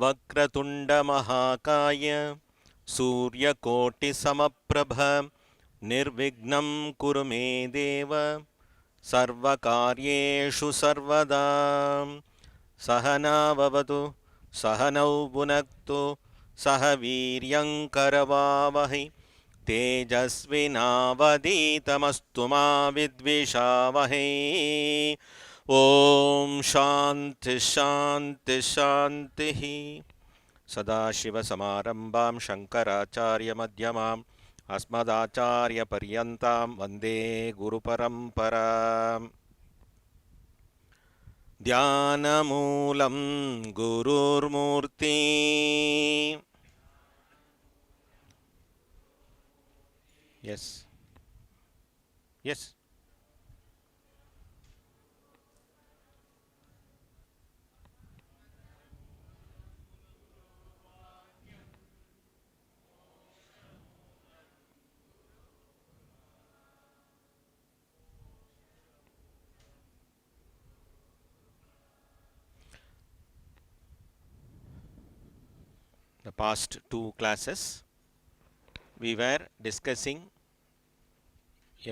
वक्रतुण्डमहाकाय सूर्यकोटिसमप्रभ निर्विघ्नं कुरु मे देव सर्वकार्येषु सर्वदा सहना भवतु सहनौ भुनक्तु सह वीर्यङ्करवावहै तेजस्विनावधीतमस्तु मा विद्विषावहै ॐ शान्ति शान्ति शान्तिः सदाशिवसमारम्भां शङ्कराचार्यमध्यमाम् अस्मदाचार्यपर्यन्तां वन्दे गुरुपरम्पराम् ध्यानमूलं गुरुर्मूर्ति yes yes the past two classes we were discussing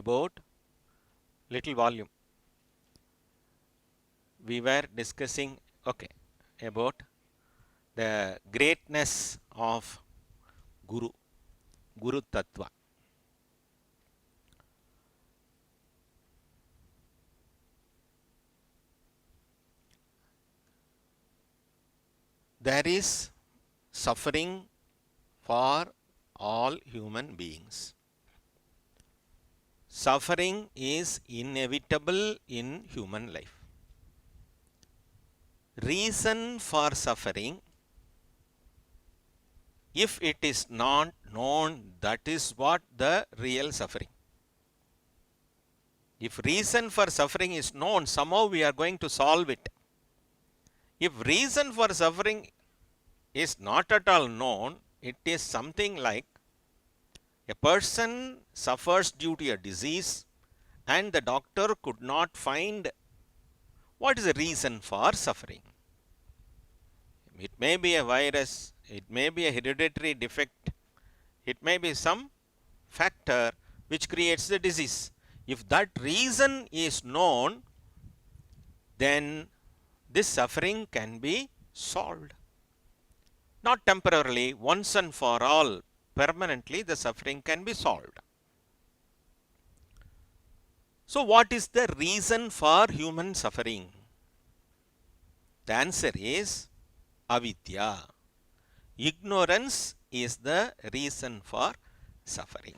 about little volume. We were discussing about the greatness of Guru Tattva. There is suffering for all human beings. Suffering is inevitable in human life. Reason for suffering, if it is not known, that is what the real suffering. If reason for suffering is known, somehow we are going to solve it. If reason for suffering is not at all known, it is something like a person suffers due to a disease and the doctor could not find what is the reason for suffering. It may be a virus, it may be a hereditary defect, it may be some factor which creates the disease. If that reason is known, then this suffering can be solved. Not temporarily, once and for all, permanently the suffering can be solved. So what is the reason for human suffering? The answer is avidya. Ignorance is the reason for suffering.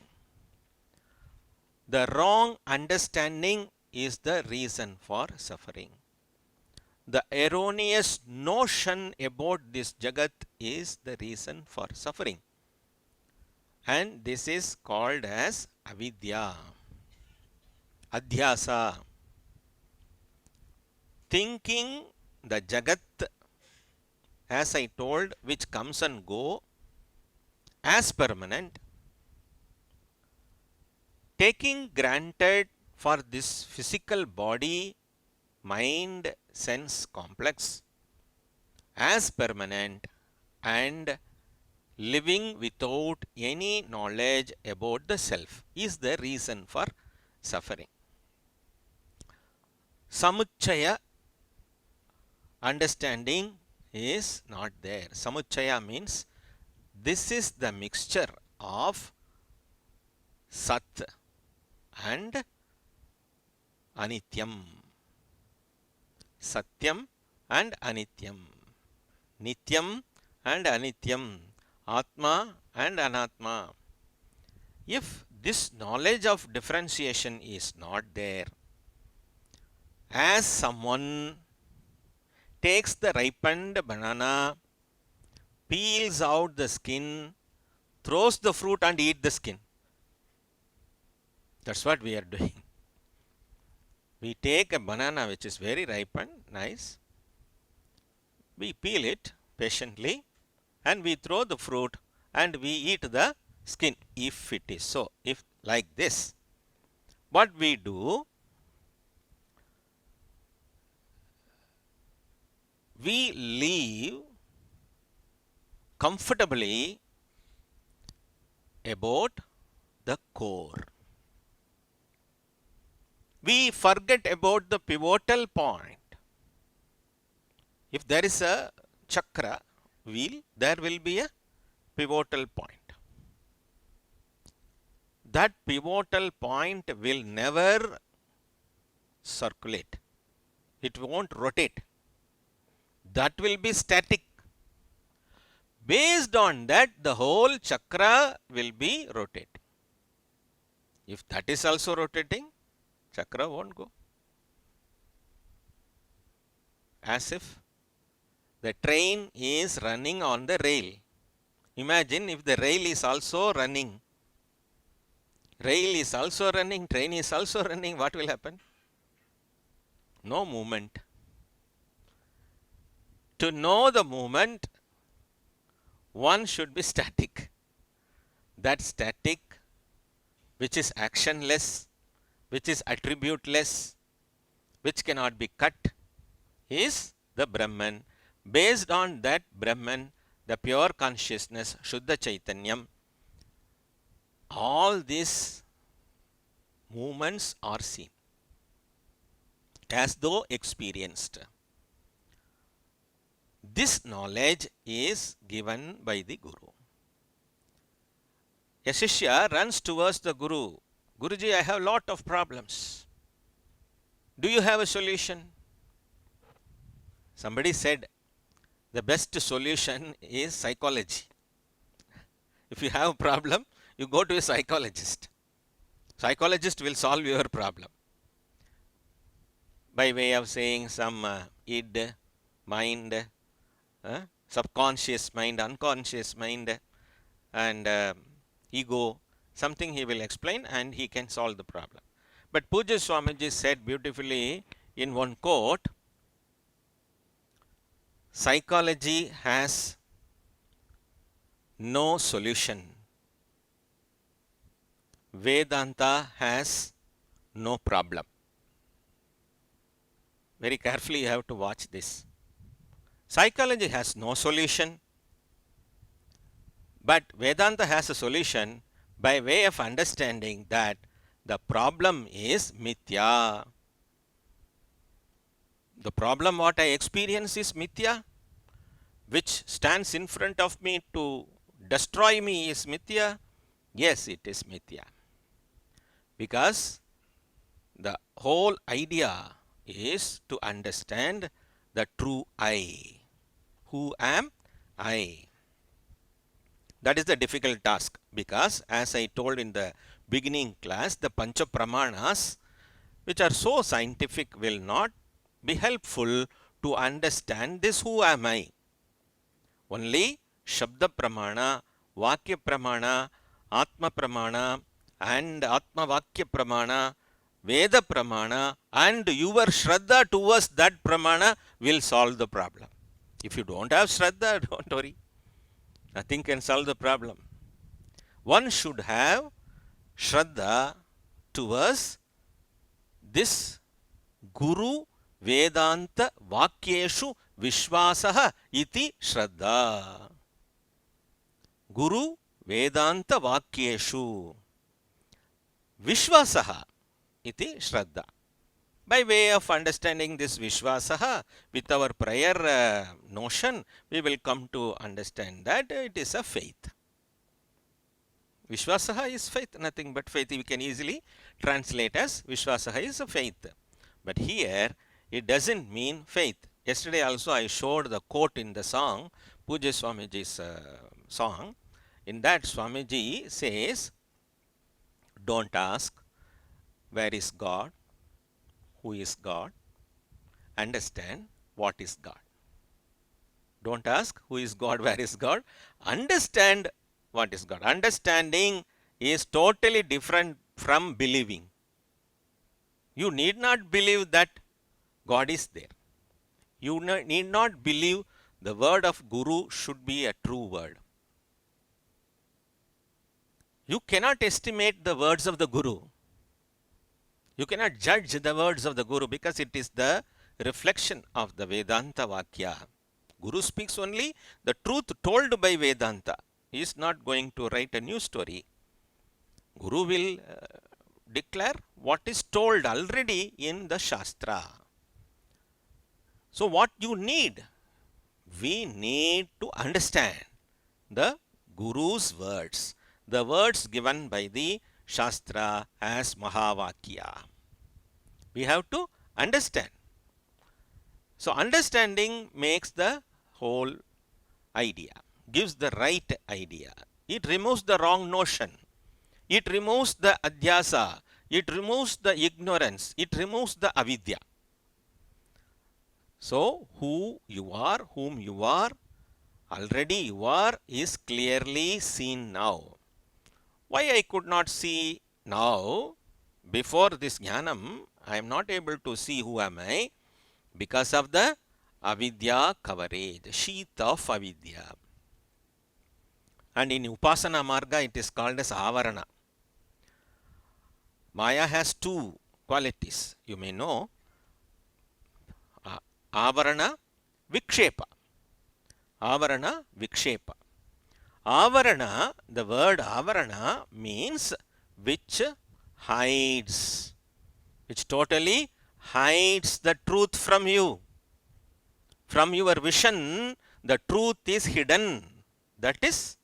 The wrong understanding is the reason for suffering. The erroneous notion about this Jagat is the reason for suffering. And this is called as avidya, adhyasa. Thinking the Jagat, as I told, which comes and go as permanent, taking granted for this physical body, mind, sense complex as permanent, and living without any knowledge about the self is the reason for suffering. Samuchaya understanding is not there. Samuchaya means this is the mixture of Sat and Anityam. Satyam and Anityam. Nityam and Anityam. Atma and Anatma. If this knowledge of differentiation is not there, as someone takes the ripened banana, peels out the skin, throws the fruit and eat the skin. That's what we are doing. We take a banana which is very ripened, nice. We peel it patiently and we throw the fruit and we eat the skin if it is so. If like this, what we do, we live comfortably about the core. We forget about the pivotal point. If there is a chakra wheel, there will be a pivotal point. That pivotal point will never circulate. It won't rotate. That will be static. Based on that, the whole chakra will be rotating. If that is also rotating, chakra won't go. As if the train is running on the rail. Imagine if the rail is also running. Rail is also running, train is also running, what will happen? No movement. To know the movement, one should be static. That static, which is actionless, which is attributeless, which cannot be cut, is the Brahman. Based on that Brahman, the pure consciousness, Shuddha Chaitanyam, all these movements are seen as though experienced. This knowledge is given by the Guru. A Shishya runs towards the Guru. Guruji, I have a lot of problems. Do you have a solution? Somebody said the best solution is psychology. If you have a problem, you go to a psychologist. Psychologist will solve your problem. By way of saying some id, mind, subconscious mind, unconscious mind, and ego, something he will explain and he can solve the problem. But Pujya Swamiji said beautifully in one quote, psychology has no solution. Vedanta has no problem. Very carefully you have to watch this. Psychology has no solution, but Vedanta has a solution by way of understanding that the problem is mithya. The problem what I experience is mithya, which stands in front of me to destroy me is mithya. Yes, it is mithya. Because the whole idea is to understand the true I. Who am I? That is the difficult task, because as I told in the beginning class, the Pancha Pramanas, which are so scientific, will not be helpful to understand this who am I. Only Shabda Pramana, Vakya Pramana, Atma Pramana and Atma Vakya Pramana, Veda Pramana and your Shraddha towards that Pramana will solve the problem. If you don't have Shraddha, don't worry. Nothing can solve the problem. One should have Shraddha towards this Guru Vedanta Vakyeshu Vishwasaha iti Shraddha. Guru Vedanta Vakyeshu Vishwasaha iti Shraddha. By way of understanding this Vishwasaha, with our prior notion, we will come to understand that it is a faith. Vishwasaha is faith, nothing but faith. We can easily translate as Vishwasaha is a faith. But here, it doesn't mean faith. Yesterday also I showed the quote in the song, Pujya Swamiji's song. In that Swamiji says, don't ask where is God, who is God, understand what is God. Don't ask who is God, where is God. Understand what is God. Understanding is totally different from believing. You need not believe that God is there. You need not believe the word of Guru should be a true word. You cannot estimate the words of the Guru. You cannot judge the words of the Guru because it is the reflection of the Vedanta Vakya. Guru speaks only the truth told by Vedanta. He is not going to write a new story. Guru will declare what is told already in the Shastra. So what you need? We need to understand the Guru's words, the words given by the Shastra as Mahavakya. We have to understand. So understanding makes the whole idea, gives the right idea. It removes the wrong notion. It removes the adhyasa. It removes the ignorance. It removes the avidya. So who you are, whom you are, already you are is clearly seen now. Why I could not see now? Before this jnanam, I am not able to see who am I because of the avidya coverage, sheath of avidya. And in Upasana Marga, it is called as avarana. Maya has two qualities. You may know. Avarana, vikshepa. Avarana, vikshepa. Avarana, the word avarana means which hides, which totally hides the truth from you. From your vision, the truth is hidden. That is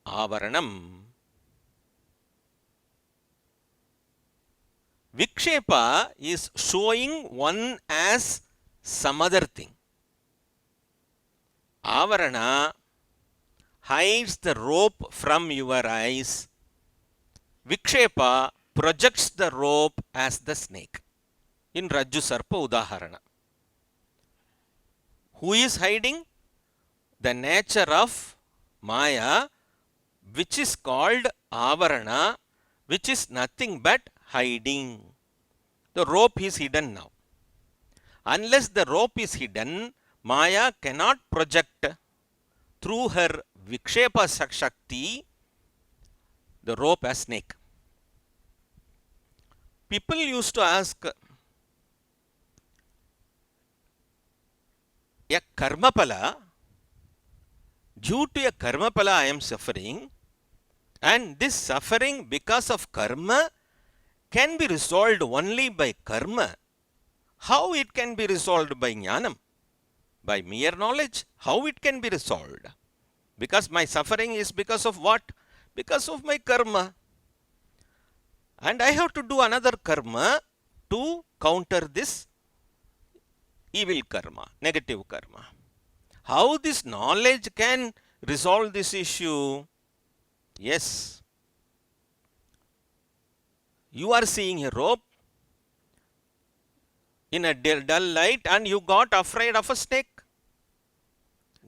avaranam. Vikshepa is showing one as some other thing. Avarana hides the rope from your eyes. Vikshepa projects the rope as the snake. In Rajju Sarpa Udaharana. Who is hiding? The nature of Maya, which is called Avarana, which is nothing but hiding. The rope is hidden now. Unless the rope is hidden, Maya cannot project through her Vikshepa Shakti the rope as snake. People used to ask, a karmapala, due to a karmapala I am suffering, and this suffering because of karma can be resolved only by karma. How it can be resolved by jnanam? By mere knowledge? How it can be resolved? Because my suffering is because of what? Because of my karma. And I have to do another karma to counter this evil karma, negative karma. How this knowledge can resolve this issue? Yes. You are seeing a rope in a dull light and you got afraid of a snake.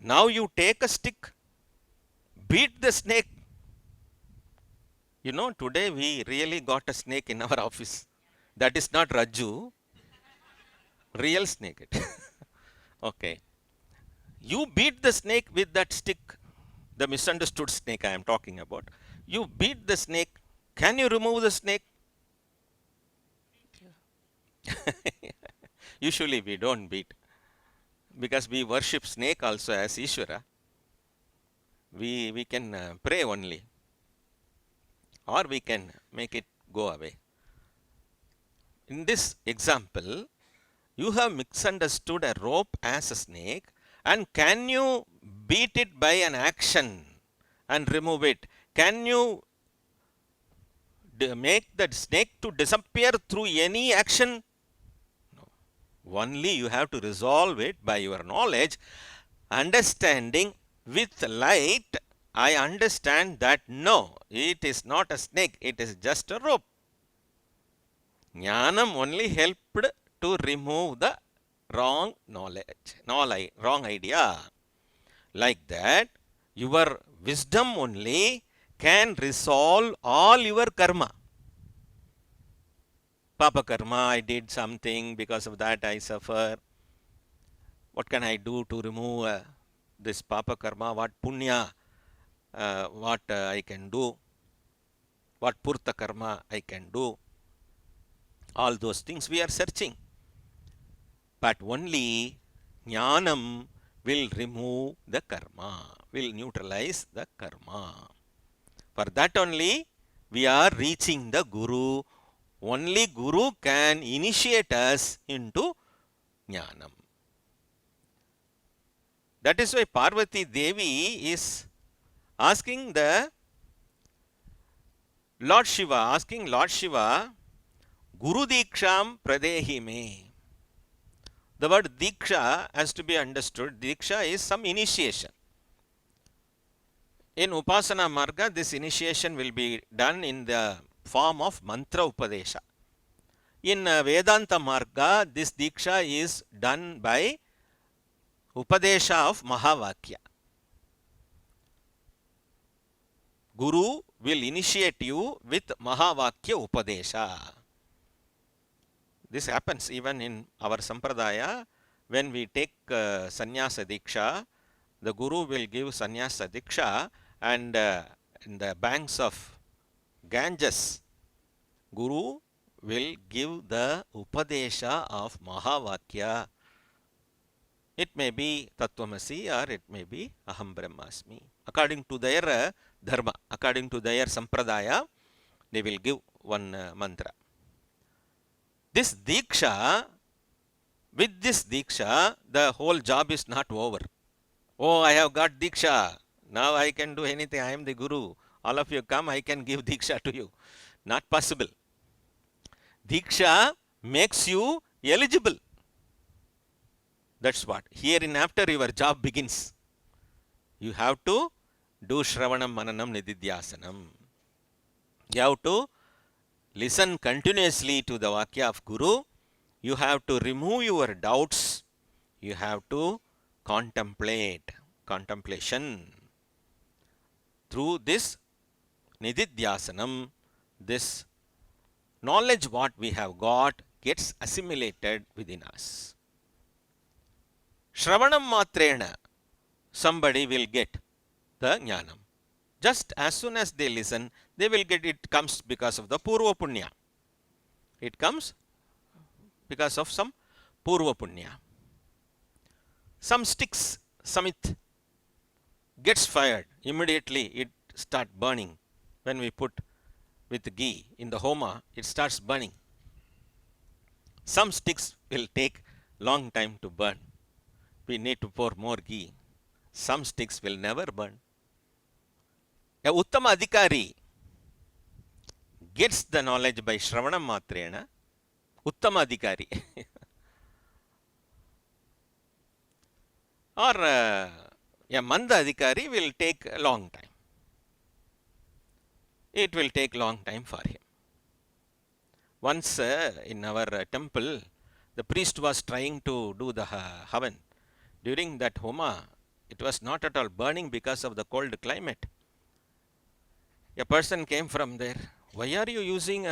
Now you take a stick, beat the snake. You know, today we really got a snake in our office. That is not Raju. Real snake. Okay. You beat the snake with that stick. The misunderstood snake I am talking about. You beat the snake. Can you remove the snake? Usually we don't beat. Because we worship snake also as Ishvara. We can pray only. Or we can make it go away. In this example, you have misunderstood a rope as a snake, and can you beat it by an action and remove it? Can you make that snake to disappear through any action? No. Only you have to resolve it by your knowledge, understanding with light. I understand that no, it is not a snake, it is just a rope. Jnanam only helped to remove the wrong knowledge, wrong idea. Like that, your wisdom only can resolve all your karma. Papa karma, I did something, because of that I suffer. What can I do to remove this papa karma? What punya, what I can do? What purta karma I can do? All those things we are searching. But only jnanam will remove the karma, will neutralize the karma. For that only we are reaching the Guru. Only Guru can initiate us into jnanam. That is why Parvati Devi is asking the Lord Shiva, Guru Diksham Pradehi me. The word Diksha has to be understood. Diksha is some initiation. In Upasana Marga, this initiation will be done in the form of mantra upadesha. In Vedanta Marga, this Diksha is done by upadesha of Mahavakya. Guru will initiate you with Mahavakya upadesha. This happens even in our Sampradaya. When we take Sannyasa Diksha, the Guru will give Sannyasa Diksha, and in the banks of Ganges, Guru will give the Upadesha of Mahavakya. It may be Tattvamasi or it may be Aham Brahmasmi. According to their dharma, according to their Sampradaya, they will give one mantra. This Diksha, with this Diksha, the whole job is not over. Oh, I have got Diksha. Now I can do anything. I am the Guru. All of you come, I can give Diksha to you. Not possible. Diksha makes you eligible. That's what. Hereinafter your job begins. You have to do Shravanam, Mananam, Nididhyasanam. You have to listen continuously to the Vakya of Guru. You have to remove your doubts. You have to contemplate. Contemplation. Through this Nididhyasanam, this knowledge what we have got gets assimilated within us. Shravanam matrena, somebody will get the jnanam. Just as soon as they listen, they will get it. Comes because of the Purva Punya. It comes because of some Purva Punya. Some sticks, samit, gets fired. Immediately it starts burning. When we put with ghee in the homa, it starts burning. Some sticks will take long time to burn. We need to pour more ghee. Some sticks will never burn. A Uttama Adhikari gets the knowledge by Shravanam Matrena. Uttama Adhikari. Or a Manda Adhikari will take a long time. It will take long time for him. Once in our temple, the priest was trying to do the havan. During that homa, it was not at all burning because of the cold climate. A person came from there. Why are you using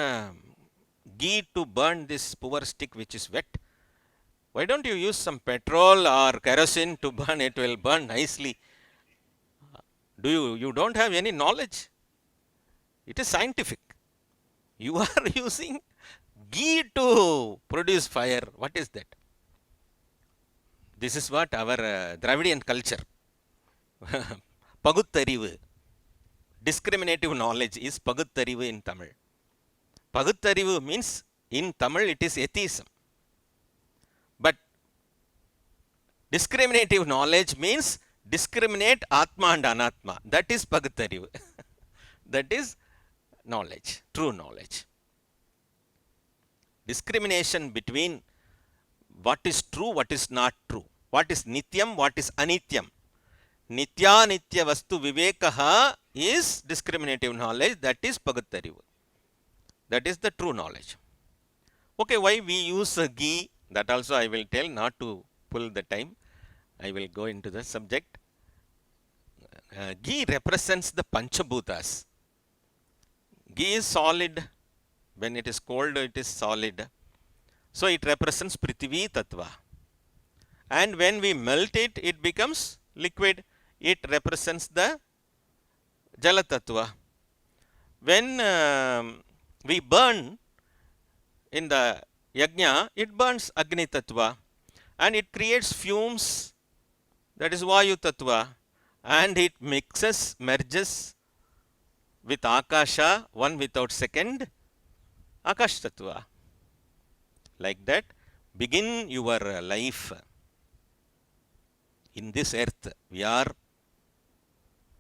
ghee to burn this poor stick which is wet? Why don't you use some petrol or kerosene to burn? It will burn nicely. You don't have any knowledge. It is scientific. You are using ghee to produce fire. What is that? This is what our Dravidian culture. Paguttarivu. Discriminative knowledge is Paguttarivu in Tamil. Paguttarivu means in Tamil it is atheism. But discriminative knowledge means discriminate Atma and Anatma. That is Paguttarivu. That is knowledge, true knowledge. Discrimination between what is true, what is not true. What is nityam, what is anityam. Nitya nitya vastu vivekaha is discriminative knowledge. That is Paguttarivu. That is the true knowledge. Okay, why we use ghee? That also I will tell, not to pull the time. I will go into the subject. Ghee represents the Panchabhutas. Ghee is solid. When it is cold, it is solid. So it represents Prithvi Tattva. And when we melt it, it becomes liquid. It represents the Jala Tattva. When we burn in the Yajna, it burns Agni Tattva. And it creates fumes, that is Vayu Tattva. And it merges with Akasha, one without second, Akash Tattva. Like that, begin your life in this earth. We are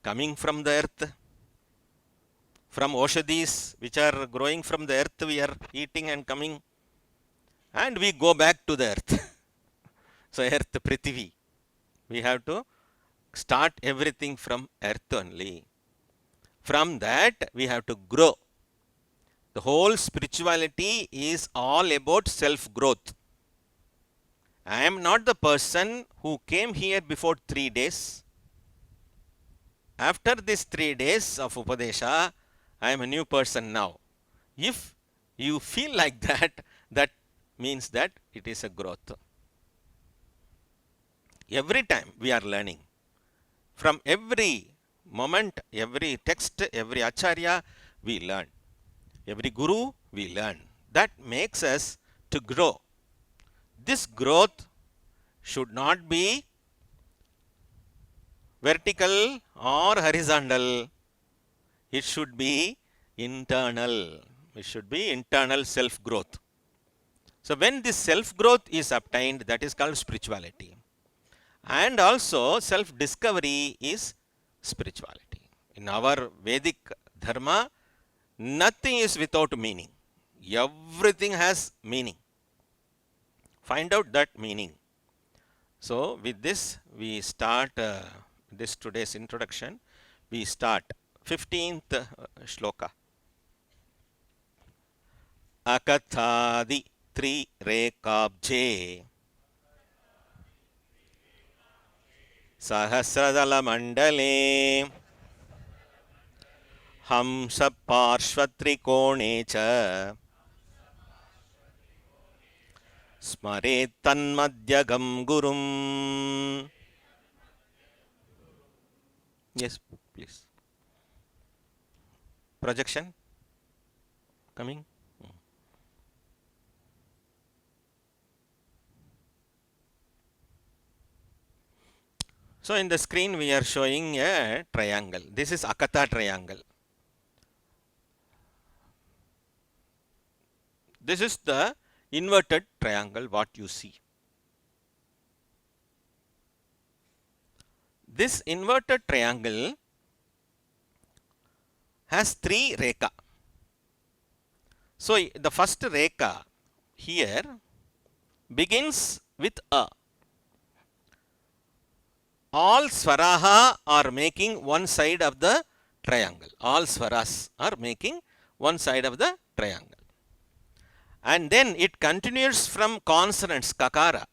coming from the earth, from Oshadis, which are growing from the earth, we are eating and coming, and we go back to the earth. So, earth, Prithvi. We have to start everything from earth only. From that, we have to grow. The whole spirituality is all about self-growth. I am not the person who came here before 3 days. After these 3 days of Upadesha, I am a new person now. If you feel like that, that means that it is a growth. Every time we are learning. From every moment, every text, every acharya, we learn. Every guru, we learn. That makes us to grow. This growth should not be vertical or horizontal. It should be internal. It should be internal self-growth. So when this self-growth is obtained, that is called spirituality. And also self-discovery is spirituality. In our Vedic Dharma, nothing is without meaning. Everything has meaning. Find out that meaning. So with this, we start this today's introduction. We start 15th shloka. Akathadi tri rekabje Sahasradala mandale Hamsa parshvatrikone cha Smare tanmadhyagam gurum. Yes, please. Projection coming. So in the screen we are showing a triangle. This is Akatha triangle. This is the inverted triangle what you see. This inverted triangle has 3 rekha. So the first rekha here begins with a. All swaraha are making one side of the triangle. All swaras are making one side of the triangle. And then it continues from consonants, kakara.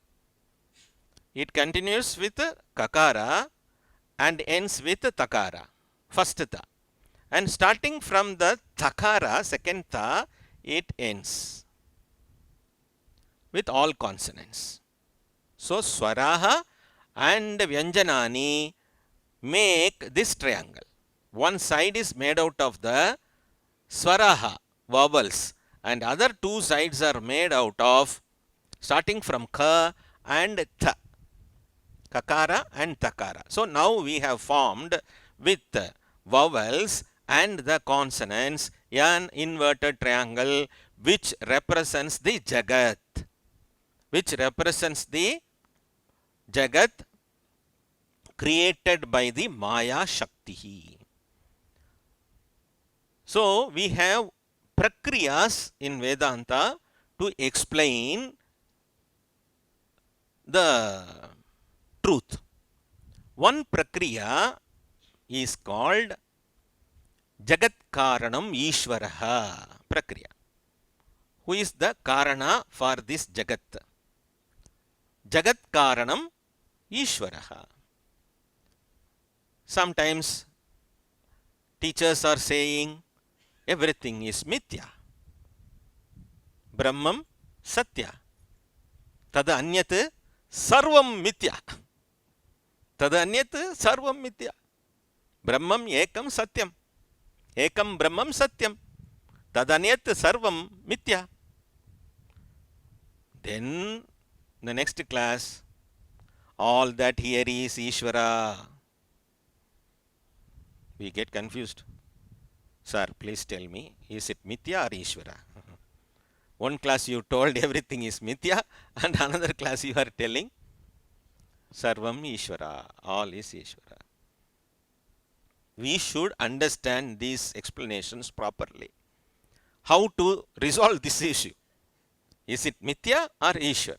It continues with kakara and ends with takara, first ta. And starting from the takara, second ta, it ends with all consonants. So swaraha and vyanjanani make this triangle. One side is made out of the swaraha, vowels, and other 2 sides are made out of starting from ka and tha, kakara and takara. So now we have formed with vowels and the consonants an inverted triangle which represents the Jagat, created by the Maya Shakti. So we have prakriyas in Vedanta to explain the truth. One prakriya is called Jagat Karanam Ishvaraha Prakriya. Who is the Karana for this Jagat? Jagat Karanam Ishvaraha. Sometimes teachers are saying everything is mithya. Brahmam satya. Tad anyat sarvam mithya. Tad anyat sarvam mithya. Brahmam ekam satyam. Ekam Brahmam satyam. Tad anyat sarvam mithya. Then the next class, all that here is Ishvara. We get confused. Sir, please tell me, is it Mithya or Ishvara? One class you told everything is Mithya, and another class you are telling Sarvam Ishvara, all is Ishvara. We should understand these explanations properly. How to resolve this issue? Is it Mithya or Ishvara?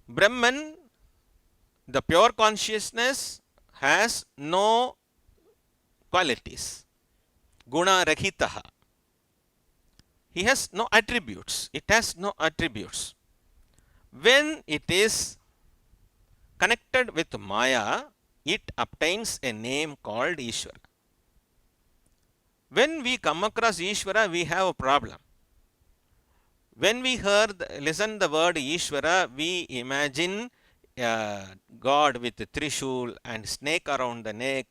Brahman, the pure consciousness, has no qualities. Guna Rahitaha. He has no attributes. It has no attributes. When it is connected with Maya, it obtains a name called Ishvara. When we come across Ishvara, we have a problem. When we listen the word Ishvara, we imagine God with Trishul and snake around the neck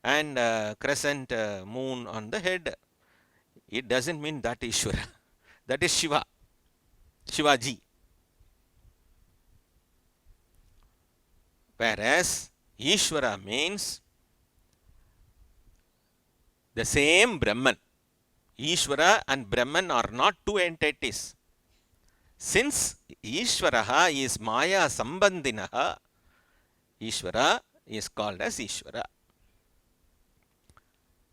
and crescent moon on the head. It doesn't mean that Ishvara. That is Shiva. Shivaji. Whereas Ishvara means the same Brahman. Ishvara and Brahman are not two entities. Since Ishvaraha is Maya Sambandhinaha, Ishvara is called as Ishvara.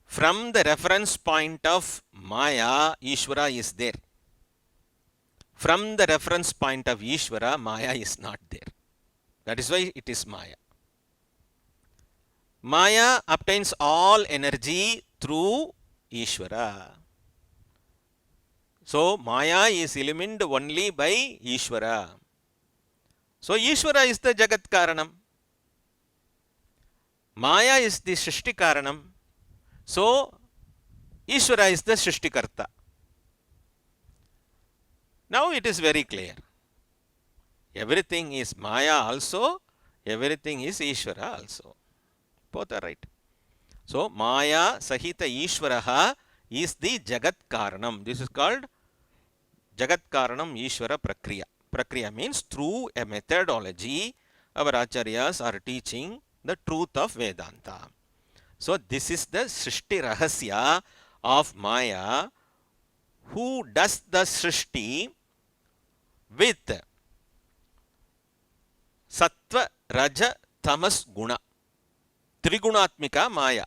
From the reference point of Maya, Ishvara is there. From the reference point of Ishvara, Maya is not there. That is why it is Maya. Maya obtains all energy through Ishvara. So, Maya is illumined only by Ishvara. So, Ishvara is the Jagat Karanam. Maya is the Srishti Karanam. So, Ishvara is the Srishtikarta. Now, it is very clear. Everything is Maya also, everything is Ishvara also. Both are right. So, Maya Sahita Ishvaraha is the Jagat Karanam. This is called Jagat Karanam Ishvara Prakriya. Prakriya means through a methodology, our Acharyas are teaching the truth of Vedanta. So, this is the Srishti Rahasya of Maya, who does the Srishti with Sattva, Raja, Tamas, Guna. Trigunatmika Maya.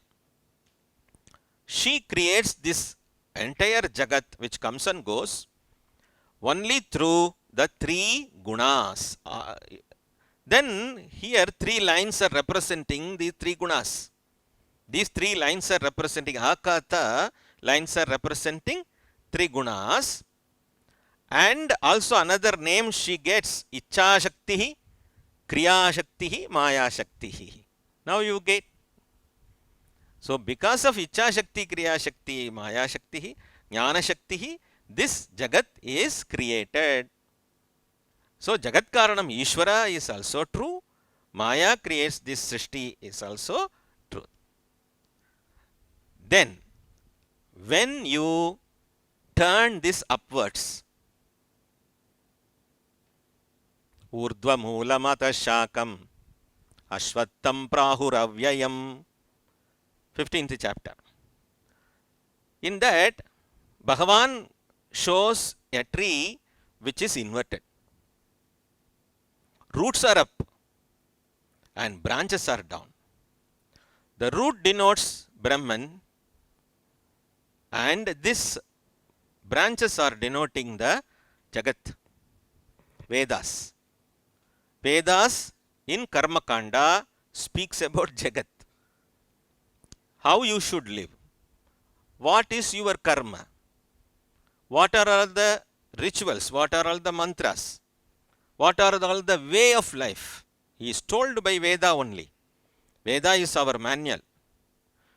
She creates this entire Jagat which comes and goes only through the three gunas. Then here three lines are representing the three gunas. These three lines are representing Akata, lines are representing three gunas. And also another name she gets, Icha Shaktihi, Kriya Shaktihi, Maya Shaktihi. Now you get. So because of Icha Shakti, Kriya Shakti, Maya Shakti, Jnana Shakti, this Jagat is created. So Jagat Karanam Ishvara is also true. Maya creates this Srishti is also true. Then when you turn this upwards, Urdhva Moolamata Shakam Ashvattam Prahuravyayam, 15th chapter. In that, Bhagavan shows a tree which is inverted. Roots are up and branches are down. The root denotes Brahman and this branches are denoting the Jagat, Vedas. Vedas in Karma Kanda speaks about Jagat. How you should live. What is your karma? What are all the rituals? What are all the mantras? What are all the way of life? He is told by Veda only. Veda is our manual.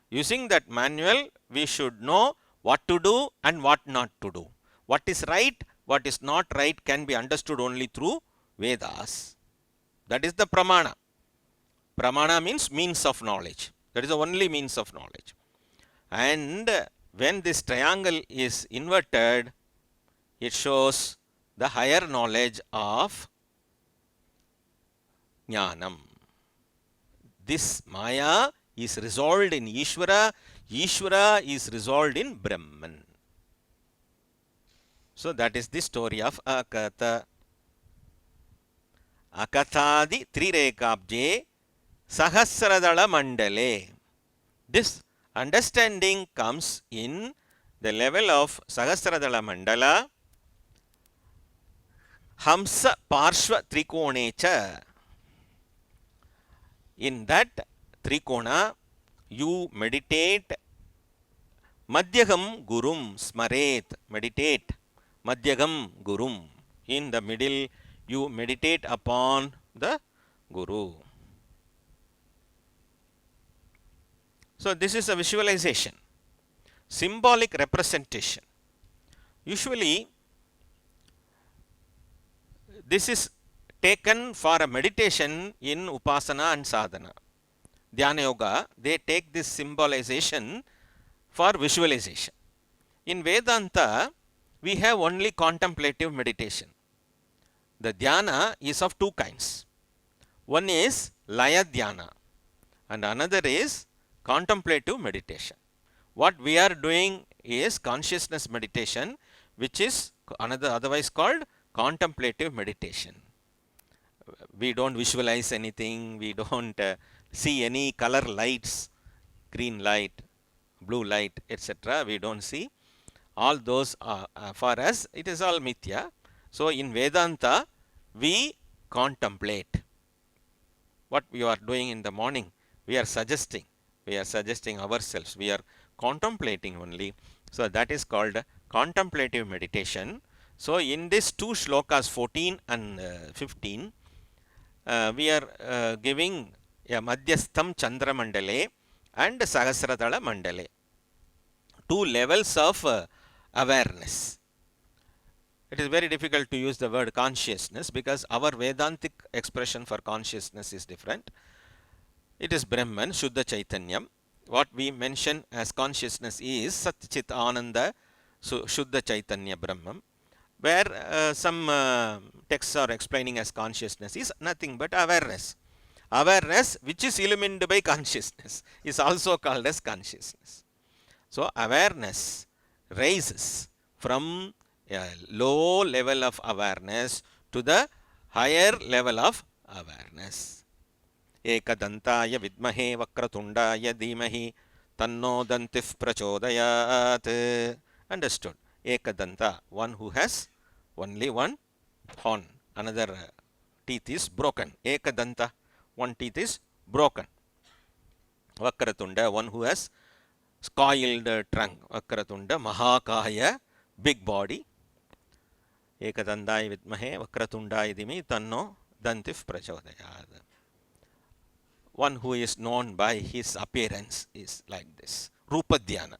Using that manual, we should know what to do and what not to do. What is right, what is not right can be understood only through Vedas. That is the pramana. Pramana means of knowledge. That is the only means of knowledge. And when this triangle is inverted, it shows the higher knowledge of Jnanam. This Maya is resolved in Ishvara, Ishvara is resolved in Brahman. So that is the story of Akatha. Akathadi Trirekabje Sahasradala Mandale. This understanding comes in the level of Sahasradala Mandala, Hamsa Parshva Trikonecha. In that Trikona, you meditate Madhyagam Gurum Smaret. Meditate Madhyagam Gurum. In the middle, you meditate upon the Guru. So this is a visualization, symbolic representation. Usually, this is taken for a meditation in Upasana and Sadhana. Dhyana Yoga, they take this symbolization for visualization. In Vedanta, we have only contemplative meditation. The dhyana is of two kinds. One is Laya Dhyana and another is contemplative meditation. What we are doing is consciousness meditation, which is otherwise called contemplative meditation. We don't visualize anything, we don't see any color lights, green light, blue light, etc. We don't see. All those are, for us, it is all mithya. So in Vedanta, we contemplate. What we are doing in the morning, we are suggesting ourselves, we are contemplating only. So that is called contemplative meditation. So in these two shlokas 14 and 15, we are giving a Madhyastham Chandra Mandale and Sahasradala Mandale, two levels of awareness. It is very difficult to use the word consciousness because our Vedantic expression for consciousness is different. It is Brahman, Shuddha Chaitanyam. What we mention as consciousness is Sat Chit Ananda, Shuddha Chaitanya Brahman. Where some texts are explaining as consciousness is nothing but awareness. Awareness which is illumined by consciousness is also called as consciousness. So awareness rises from a low level of awareness to the higher level of awareness. Ekadantaya vidmahe vakratundaya dhimahi tanno dantif prachodayat. Understood? Ekadanta, one who has only one horn, another teeth is broken. Ekadanta, one teeth is broken. Vakratunda, one who has coiled trunk. Vakratunda, Mahakaya, big body. Ekadandaya vidmahe vakratundaya dhimhi tanno dantif prachodayat. One who is known by his appearance is like this. Rupa Dhyana.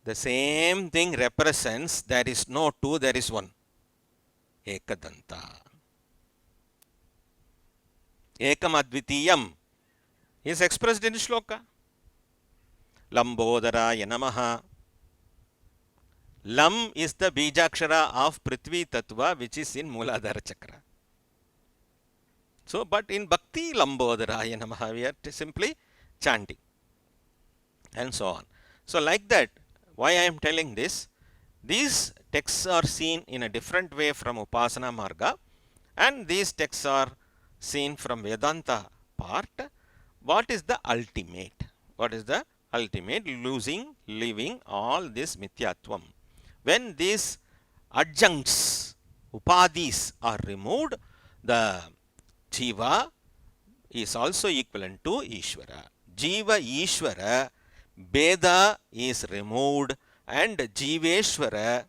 The same thing represents there is no two, there is one. Ekadanta. Ekam Advitiyam is expressed in shloka. Lambodharaya Namaha. Lam is the Bijakshara of Prithvi Tattva, which is in Mooladhara Chakra. So, but in Bhakti, Lambodharaya Namaha, we are simply chanting and so on. So, like that, why I am telling this, these texts are seen in a different way from Upasana Marga and these texts are seen from Vedanta part. What is the ultimate? What is the ultimate? Leaving all this Mithyatvam. When these adjuncts, upadhis are removed, the Jiva is also equivalent to Ishvara. Jiva Ishvara, Beda is removed and Jiveshvara,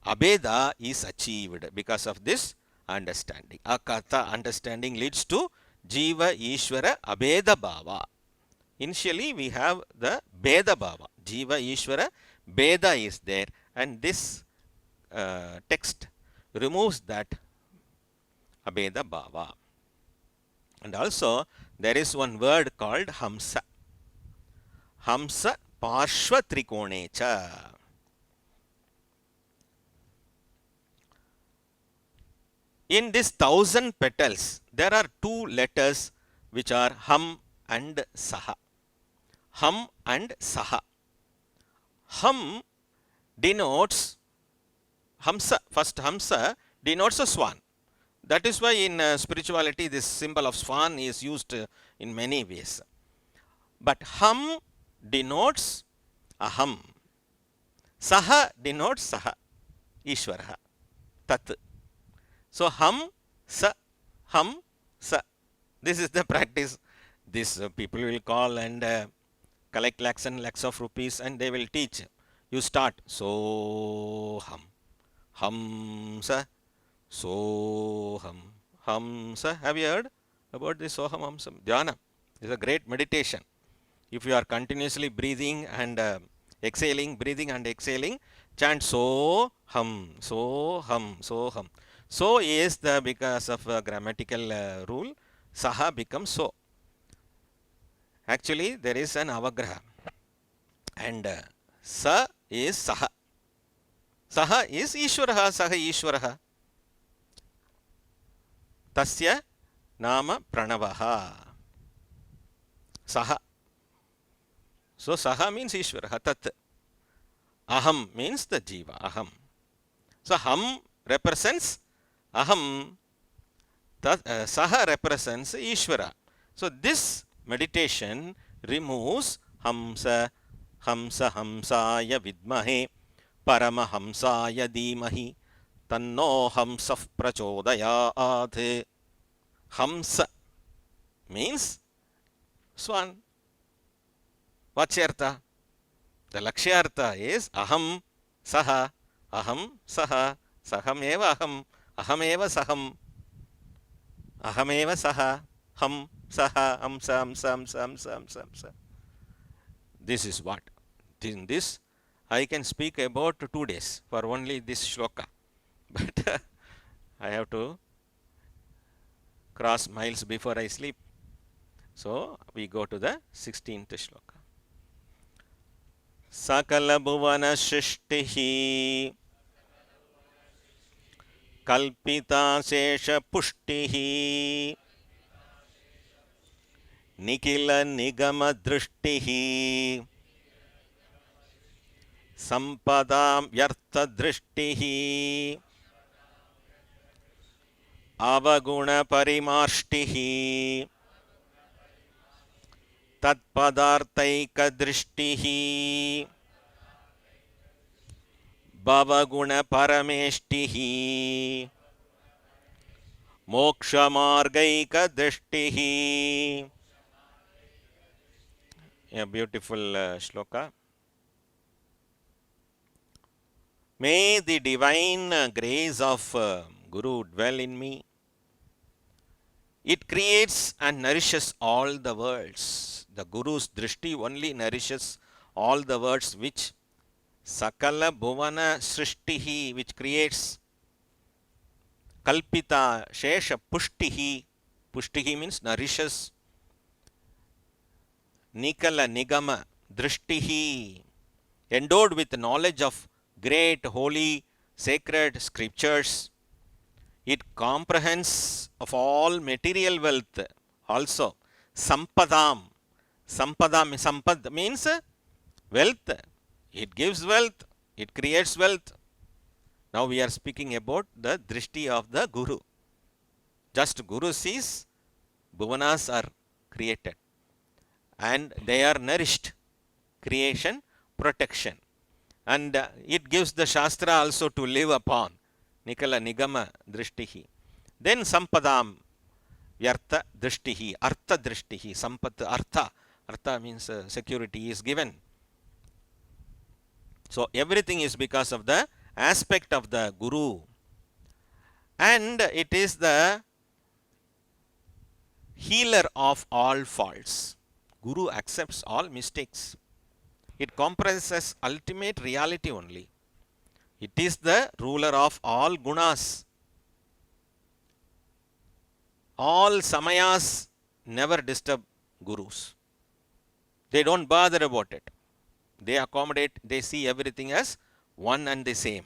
Abeda is achieved because of this understanding. Akatha understanding leads to Jiva Ishvara Abheda Bhava. Initially we have the Bheda Bhava. Jiva Ishvara Bheda is there, and this text removes that Abheda Bhava. And also there is one word called Hamsa. Hamsa Parshva Trikonecha. In this 1000 petals, there are two letters which are Ham and Saha. Ham and Saha. Ham denotes Hamsa. First Hamsa denotes a swan. That is why in spirituality this symbol of swan is used in many ways. But Ham denotes Aham. Saha denotes Saha, Ishvaraha, Tat. So Ham, Sa, Ham, Sa. This is the practice. This people will call and collect lakhs and lakhs of rupees, and they will teach. You start So Ham, Sa, So Ham, Sa. Have you heard about this Soham Hamsa? Dhyana is a great meditation. If you are continuously breathing and exhaling, breathing and exhaling, chant So Ham, So Ham, So Ham. So is the, because of grammatical rule, Saha becomes So. Actually there is an avagraha, and Sa is Saha. Saha is Ishvaraha, Saha Ishvaraha. Tasya Nama Pranavaha. Saha. So Saha means Ishvaraha, Tat. Aham means the Jiva, Aham. So Ham represents Aham, Saha represents Ishvara. So this meditation removes Hamsa, Hamsa Hamsaya Vidmahe, Parama Hamsaya Dhimahi, Tanno Hamsah Prachodayat. Hamsa means swan. What's your artha? The Lakshyartha is Aham Saha, Aham Saha, Sahameva Aham, Ahameva Saham, Ahameva Saha, Ham Saha, Hamsa, Hamsa, Hamsa, Hamsa, Hamsa, Hamsa. This is what? In this I can speak about 2 days for only this shloka. But I have to cross miles before I sleep. So we go to the 16th shloka. Sakala bhuvana shrishtihi kalpita shesha pushtihi nikila nigama drishtihi sampadam vyartha drishtihi avaguna parimarshtihi tatpadarthaika drishtihi bhavaguna parameshtihi moksha margaika drishtihi. A beautiful shloka. May the divine grace of Guru dwell in me. It creates and nourishes all the worlds. The Guru's drishti only nourishes all the worlds which Sakala Bhuvana Srishtihi, which creates Kalpita Shesha Pushtihi. Pushtihi means nourishes. Nikala Nigama Drishtihi, endowed with knowledge of great, holy, sacred scriptures. It comprehends of all material wealth also. Sampadam. Sampad means wealth. It gives wealth. It creates wealth. Now we are speaking about the drishti of the Guru. Just Guru sees, bhuvanas are created. And they are nourished. Creation, protection. And it gives the Shastra also to live upon. Nikala Nigama Drishtihi. Then Sampadam Vyartha Drishtihi, Artha Drishtihi, Sampat Artha. Artha means security is given. So everything is because of the aspect of the Guru. And it is the healer of all faults. Guru accepts all mistakes. It comprises ultimate reality only. It is the ruler of all gunas. All samayas never disturb gurus. They don't bother about it. They accommodate, they see everything as one and the same.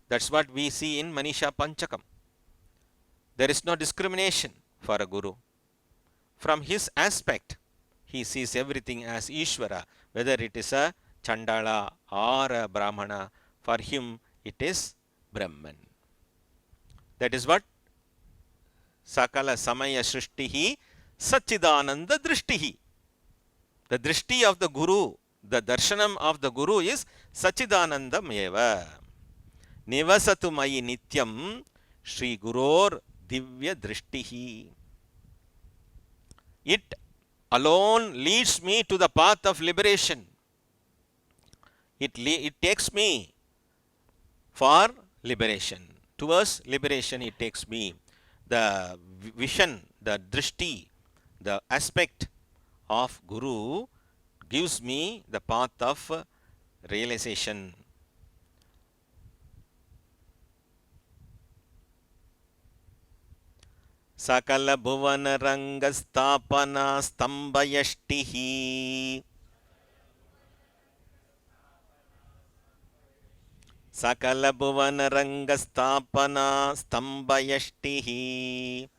That's what we see in Manisha Panchakam. There is no discrimination for a guru. From his aspect, he sees everything as Ishvara, whether it is a Chandala or a Brahmana. For him, it is Brahman. That is what Sakala Samaya Shrishtihi Satchidananda Drishtihi. The Drishti of the Guru, the Darshanam of the Guru is Satchidananda Meva. Nivasatu Mayi Nityam Shri Guror Divya Drishtihi. It alone leads me to the path of liberation. It takes me for liberation. Towards liberation it takes me. The vision, the drishti, the aspect of Guru gives me the path of realization. Sakala bhuvana ranga stapana stambayashtihi. Sakala bhuvana ranga stapana stambayashtihi.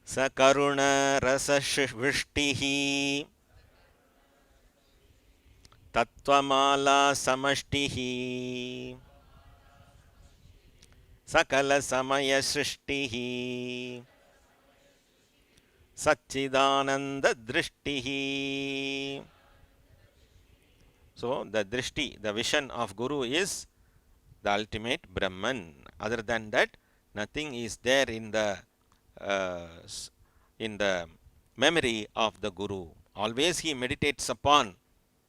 Sakaruna rasa vishtihi. Tattvamala samashtihi. Sakala samaya srishtihi. Satchidananda drishtihi. So, the drishti, the vision of Guru is the ultimate Brahman. Other than that, nothing is there in the memory of the Guru. Always he meditates upon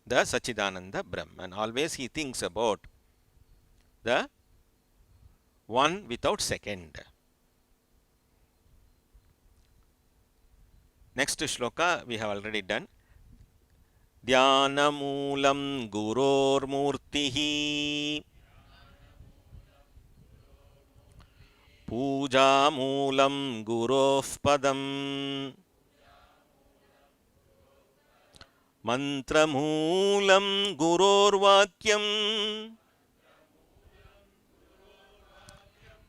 the Satchidananda Brahman. Always he thinks about the one without second. Next shloka we have already done. Dhyanamulam Guror Murtihi Pujamulam Gurof Padam Mantramulam Guror Vakyam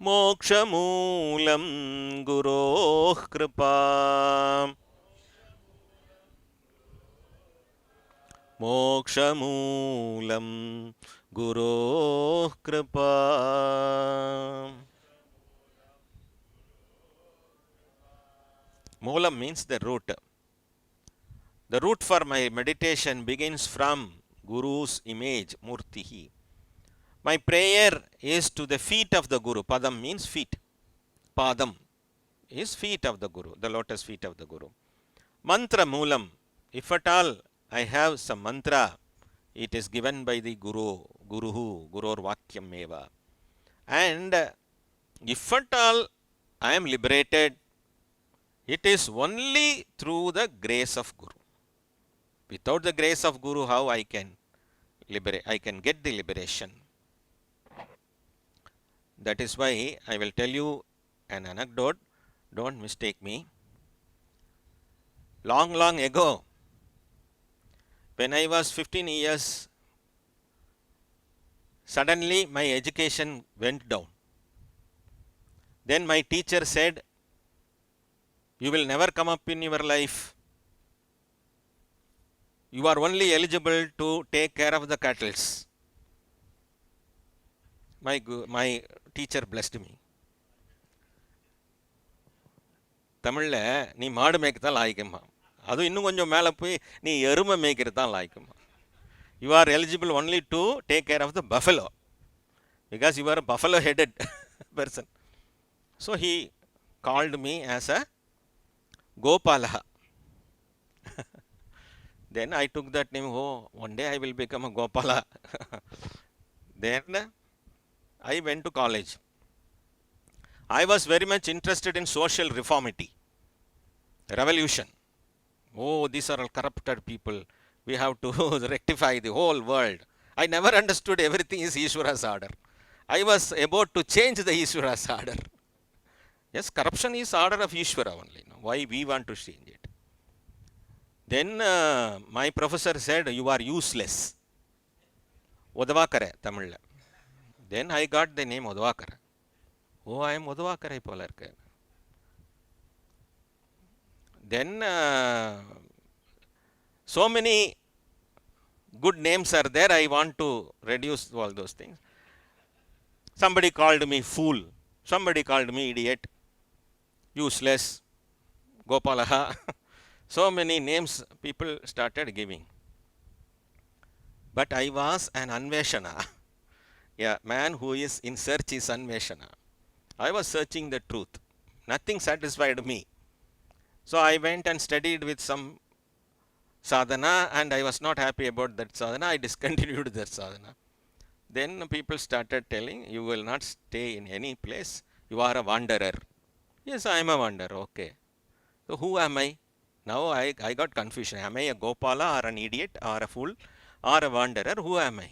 Mokshamulam Guroh Kripa Mokshamulam Guroh Kripa. Moolam means the root. The root for my meditation begins from Guru's image, Murtihi. My prayer is to the feet of the Guru. Padam means feet. Padam is feet of the Guru, the lotus feet of the Guru. Mantra Moolam. If at all I have some mantra, it is given by the Guru, Guruhu, Gurur Vakyam Eva. And if at all I am liberated, it is only through the grace of Guru. Without the grace of Guru, how I can get the liberation. That is why I will tell you an anecdote. Don't mistake me. Long ago, when I was 15 years, suddenly my education went down. Then my teacher said, you will never come up in your life. You are only eligible to take care of the cattle. My teacher blessed me. தமிழ்ல நீ மாடு மேய்க்கத்தான் லாய்க்குமா, அதுவும் இன்னும் கொஞ்சம் மேலே போய் நீ எருமை மேய்க்கிறது தான் லாய்க்குமா. You are eligible only to take care of the buffalo because you are a buffalo headed person. So he called me as a Gopala. Then I took that name. Oh, one day I will become a Gopala. Then I went to college. I was very much interested in social reformity, revolution. Oh, these are all corrupted people. We have to rectify the whole world. I never understood everything is Ishvara's order. I was about to change the Ishvara's order. Yes, corruption is order of Ishvara only. No? Why we want to change it? Then my professor said, you are useless. Odavakare, Tamil. Then I got the name Odavakare. Oh, I am Odavakare polarke. Then so many good names are there. I want to reduce all those things. Somebody called me fool. Somebody called me idiot. Useless. Gopalaha. So many names people started giving. But I was an Anveshana. A man who is in search is Anveshana. I was searching the truth. Nothing satisfied me. So I went and studied with some sadhana, and I was not happy about that sadhana. I discontinued that sadhana. Then people started telling, you will not stay in any place. You are a wanderer. Yes, I am a wanderer. Okay. So who am I? Now I got confusion. Am I a Gopala or an idiot or a fool or a wanderer? Who am I?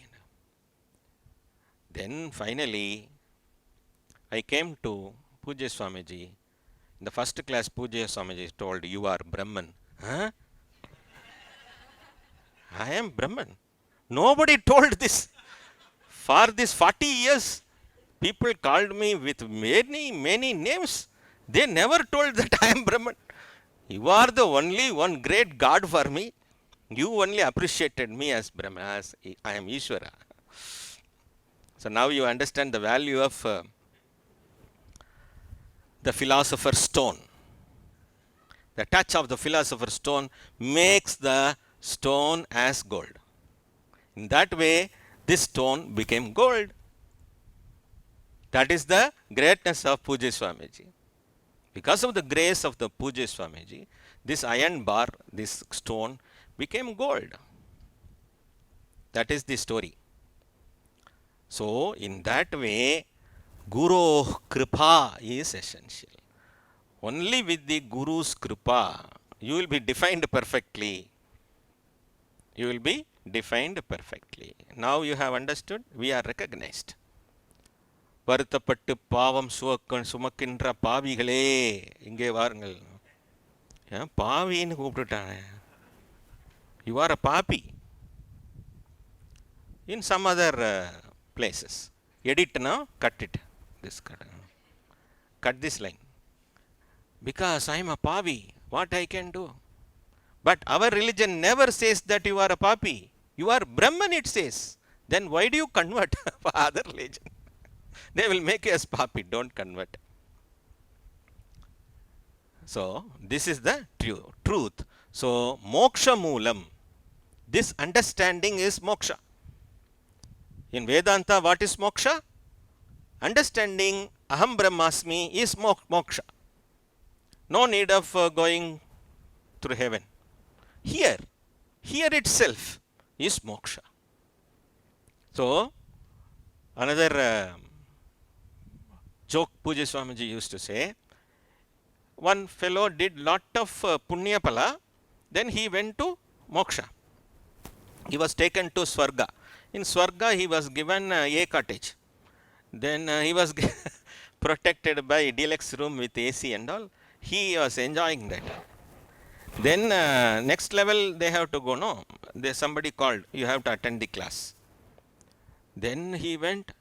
Then finally, I came to Pujya Swamiji. In the first class, Pujya Swamiji told, you are Brahman. Huh? I am Brahman. Nobody told this. For this 40 years, people called me with many, many names. They never told that I am Brahman. You are the only one great God for me. You only appreciated me as Brahman, as I am Ishvara. So now you understand the value of the philosopher's stone. The touch of the philosopher's stone makes the stone as gold. In that way, this stone became gold. That is the greatness of Pujya Swamiji. Because of the grace of the Pujya Swamiji, this iron bar, this stone, became gold. That is the story. So, in that way, Guru Kripa is essential. Only with the Guru's Kripa, you will be defined perfectly. You will be defined perfectly. Now you have understood, we are recognized. வருத்தப்பட்டு பாவம் சுமக்கின்ற பாவிகளே இங்கே வாருங்கள். பாவின்னு கூப்பிட்டுட்டானே. You are a papi. In some other places. Edit now, cut it. This cut. Cut this line. Because I am a pavi, what I can do? But our religion never says that you are a papi. You are Brahman, it says. Then why do you convert for other religion? They will make you as papi, don't convert. So, this is the truth. So, moksha moolam. This understanding is moksha. In Vedanta, what is moksha? Understanding aham brahmasmi is moksha. No need of going through heaven. Here itself is moksha. So, another joke Pujya Swamiji used to say, one fellow did lot of punya pala, then he went to moksha. He was taken to Swarga. In Swarga, he was given a cottage. Then he was protected by deluxe room with AC and all. He was enjoying that. Then next level they have to go, no? Somebody called, you have to attend the class. Then he went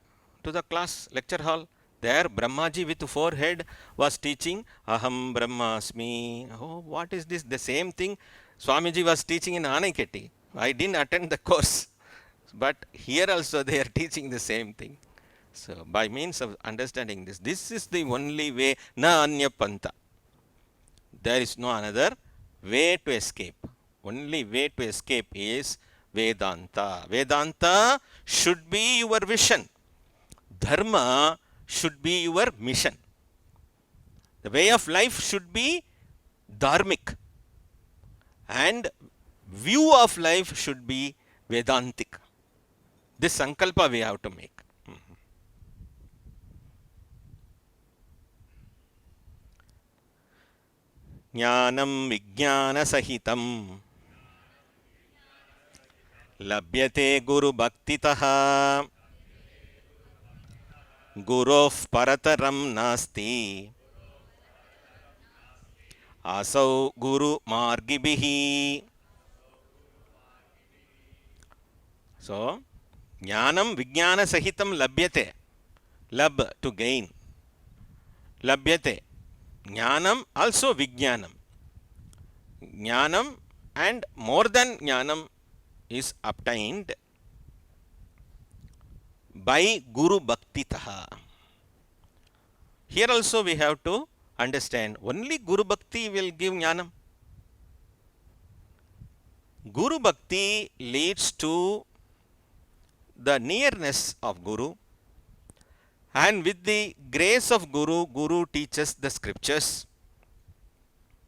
to the class, lecture hall. There Brahmaji with forehead was teaching Aham Brahmasmi. Oh, what is this? The same thing Swamiji was teaching in Anaiketi. I didn't attend the course. But here also they are teaching the same thing. So by means of understanding this, this is the only way, na anya panta. There is no another way to escape. Only way to escape is Vedanta. Vedanta should be your vision. Dharma should be your mission. The way of life should be dharmic. And view of life should be Vedantic. This sankalpa we have to make. ज्ञानं विज्ञानसहितं लभ्यते गुरुभक्तितः गुरोः परतरं नास्ति असौ गुरुमार्गिभिः. So, jnanam vijnana sahitam labhyate. Lab, to gain. Labhyate. Jnanam also vijnanam. Jnanam and more than jnanam is obtained by Guru Bhaktitaha. Here also we have to understand, only Guru Bhakti will give jnanam. Guru Bhakti leads to the nearness of Guru, and with the grace of Guru, Guru teaches the scriptures,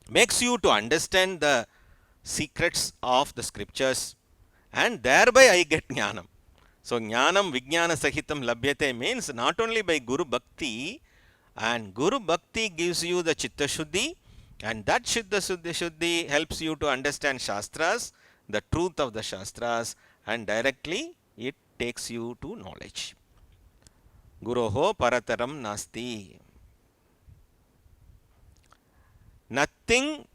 makes you to understand the secrets of the scriptures, and thereby I get jnanam. So jnanam vijnana sahitam labhyate means not only by Guru Bhakti, and Guru Bhakti gives you the chitta shuddhi, and that chitta shuddhi helps you to understand Shastras, the truth of the Shastras, and directly it takes you to knowledge. Guroho parataram nasti. Nothing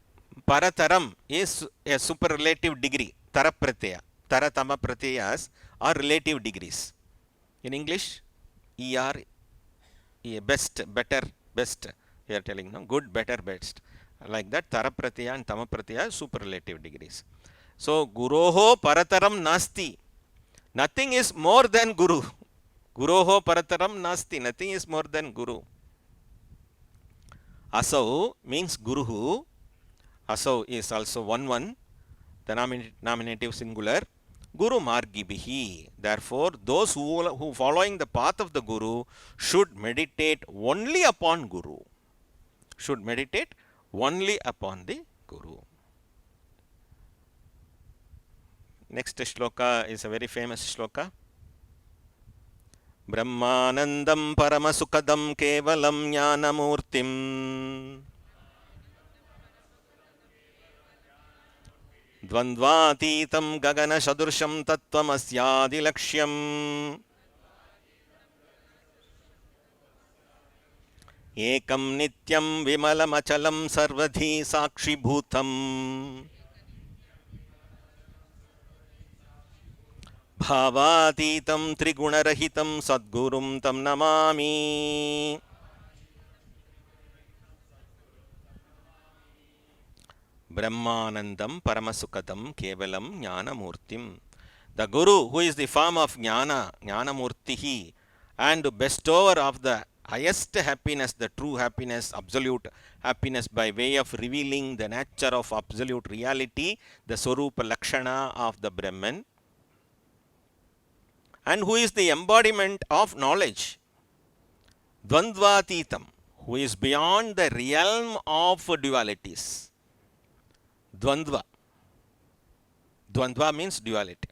parataram is a superlative degree. Tarapratyaya. Taratama pratyayas are relative degrees. In English, ER, best, better, best. You are telling, no? Good, better, best. Like that, Tarapratyaya and Tamapratyaya superlative degrees. So, Guroho parataram nasti. Nothing is more than Guru. Guroho parataram nasti. Nothing is more than Guru. Asau means Guruhu. Asau is also one, the nominative singular. Guru Margibihi. Therefore, those who following the path of the Guru should meditate only upon Guru. Should meditate only upon the Guru. Next shloka is a very famous shloka. Brahmanandam paramasukadam kevalam jnanamurtim dvandvatitam gagana sadursham tattvamasyaadi lakshyam ekam nityam vimalamachalam sarvadhi sakshibhutam bhavatītam trigunarahitam sadgurum tam namami. Brahmanandam paramasukadam kevalam jnanamurtim. The Guru, who is the form of jnana, jnanamurtihi, and bestower of the highest happiness, the true happiness, absolute happiness, by way of revealing the nature of absolute reality, the Swarupa Lakshana of the Brahman, and who is the embodiment of knowledge. Dvandvatitam, who is beyond the realm of dualities. Dvandva. Dvandva means duality.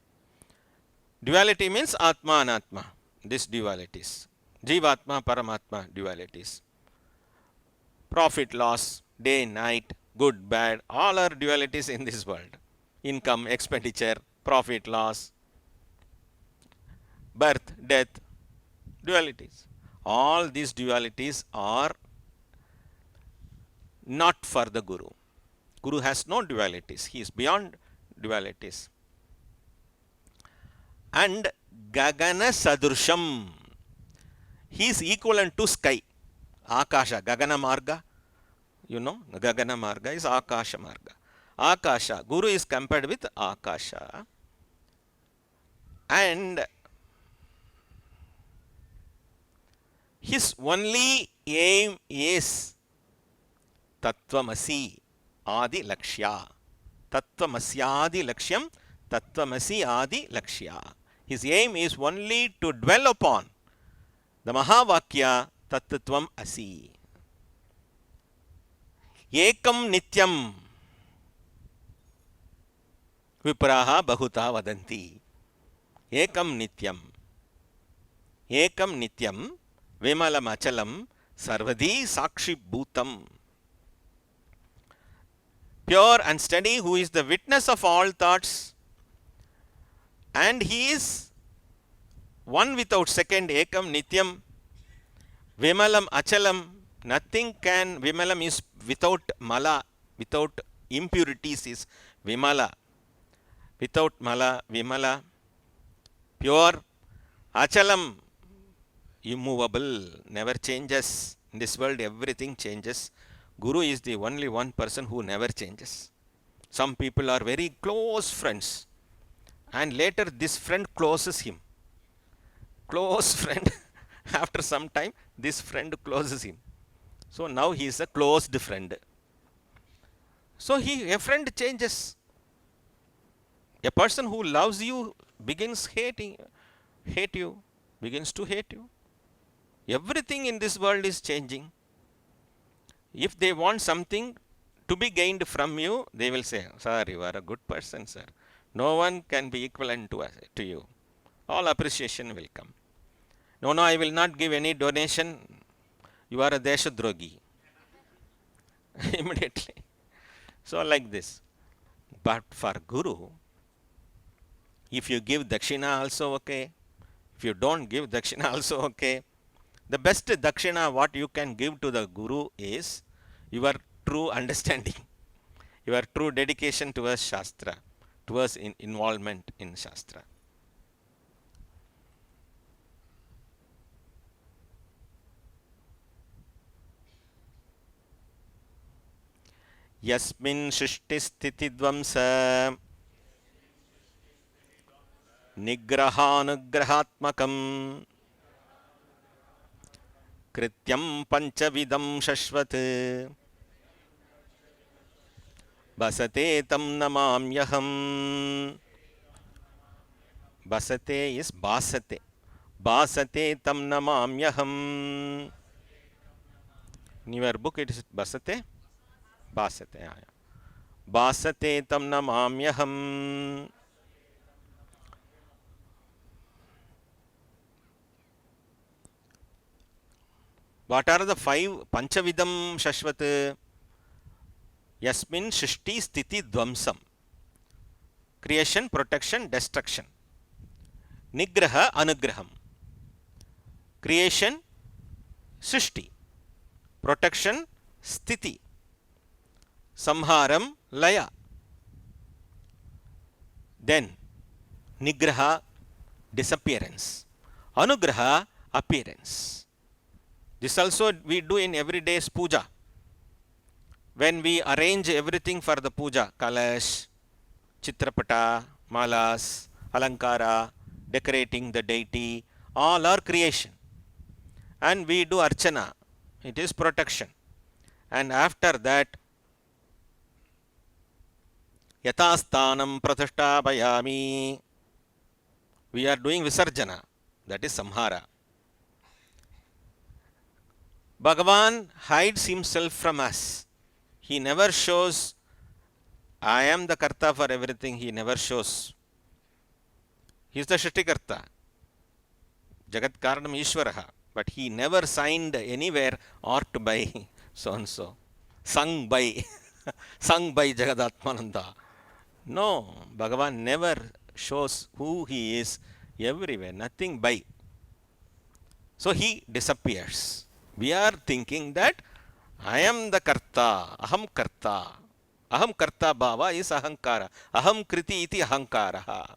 Duality means Atma Anatma. These dualities. Jivatma, Paramatma dualities. Profit, loss, day, night, good, bad, all are dualities in this world. Income, expenditure, profit, loss, birth, death, dualities. All these dualities are not for the Guru. Guru has no dualities. He is beyond dualities. And Gagana Sadursham. He is equivalent to sky. Akasha, Gagana Marga. You know, Gagana Marga is Akasha Marga. Akasha. Guru is compared with Akasha. And his only aim is Tattvamasi Adi Lakshya. Tattvamasyadi Lakshyam, Tattvamasi Adi Lakshya. His aim is only to dwell upon the Mahavakya Tattvam Asi. Ekam Nityam Vipraha Bahuta Vadanti. Ekam Nityam. Ekam Nityam Vimalam Achalam Sarvadi Sakshi Bhutam. pure and steady, who is the witness of all thoughts, and he is one without second, ekam nityam, vimalam achalam, nothing can, vimalam is without mala, without impurities is vimala, without mala, vimala, pure, achalam, immovable, never changes. In this world, everything changes. Guru is the only one person who never changes. Some people are very close friends, and later this friend closes him. Close friend, after some time, this friend closes him. So now he is a closed friend. So a friend changes. A person who loves you begins hate you, begins to hate you. Everything in this world is changing. If they want something to be gained from you, they will say, sir, you are a good person, sir. No one can be equivalent to you. All appreciation will come. No, I will not give any donation. You are a Deshadrogi. Immediately. So like this. But for Guru, if you give Dakshina also okay. If you don't give Dakshina also okay. The best Dakshina what you can give to the Guru is your true understanding, your true dedication towards Shastra, towards involvement in Shastra. Yasmin Shrishti Sthiti Dvamsa Nigrahanugrahatmakam Krityam Panchavidam Shashvat Basate Tam Namamyaham. Basate is Basate. Basate Tam Namamyaham. In your book it is Basate? Basate. Basate Tam Namamyaham. What are the five Panchavidam Shashvat? Yasmin Shrishti Sthiti Dvamsam. Creation, protection, destruction. Nigraha Anugraham. Creation, Srishti. Protection, Sthiti. Samharam, Laya. Then, Nigraha, disappearance. Anugraha, appearance. This also we do in everyday's puja. When we arrange everything for the puja, kalash, chitrapata, malas, alankara, decorating the deity, all are creation. And we do archana, it is protection. And after that, yatasthanam pratishtapayami, we are doing visarjana, that is samhara. Bhagavan hides himself from us. He never shows, I am the karta for everything, he never shows. He is the Shristikarta, Jagat Karanam Ishwaraha, but he never signed anywhere art by so and so, sung by Jagadatmananda. No, Bhagavan never shows who he is everywhere, nothing by. So he disappears. We are thinking that I am the karta, aham karta. Aham karta bhava is ahankara. Aham kriti iti ahankaraha.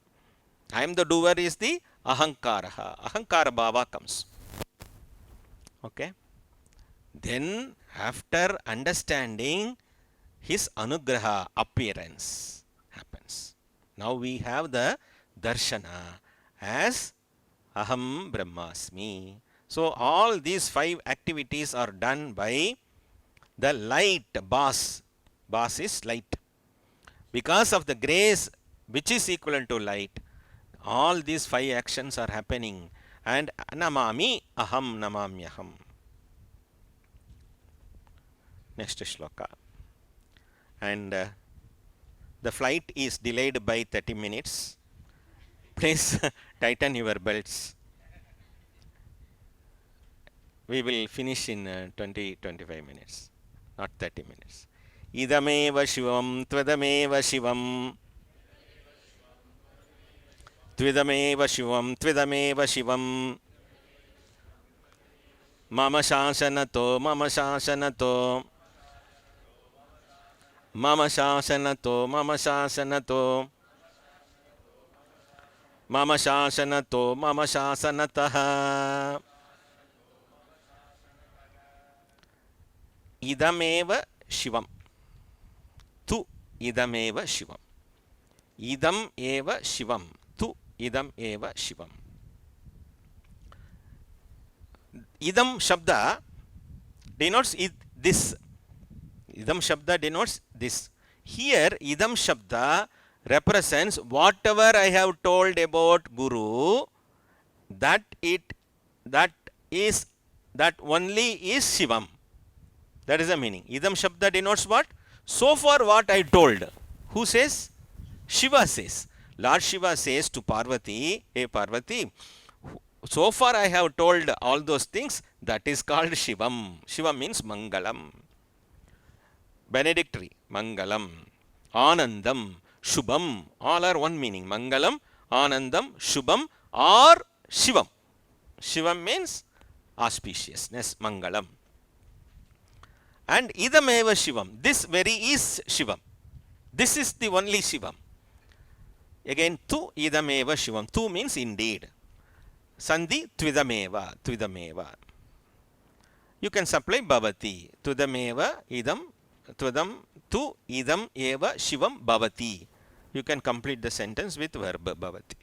I am the doer is the ahankaraha. Ahankara bhava comes. Okay. Then after understanding, his anugraha, appearance happens. Now we have the darshana as aham brahmasmi. So all these five activities are done by the light, bas. Bas is light. Because of the grace which is equivalent to light, all these five actions are happening. And namami aham namamyaham. Next shloka. And the flight is delayed by 30 minutes. Please tighten your belts. We will finish in 20-25 minutes, not 30 minutes. Idameva Shivam, Tvadameva Shivam. Tvadameva Shivam, Tvadameva Shivam. Mama Shasanato, Mama Shasanato. Mama Shasanato, Mama Shasanato. Mama Shasanato, Mama Shasanataha. Idameva Shivam. Tu idameva Shivam. Idam eva Shivam. Tu idam eva Shivam. Idam Shabda denotes this. Idam Shabda denotes this. Here, Idam Shabda represents whatever I have told about Guru, that only is Shivam. That is the meaning. Idam Shabda denotes what? So far what I told. Who says? Shiva says. Lord Shiva says to Parvati, hey Parvati, so far I have told all those things, that is called Shivam. Shivam means Mangalam. Benedictory, Mangalam. Anandam, Shubham, all are one meaning. Mangalam, Anandam, Shubham or Shivam. Shivam means auspiciousness, Mangalam. And idameva Shivam. This very is Shivam. This is the only Shivam. Again, tu idameva Shivam. Tu means indeed. Sandhi tvidameva. Tvidameva. You can supply bhavati. Tvidameva idam. Tvidam tu idam eva Shivam bhavati. You can complete the sentence with verb bhavati.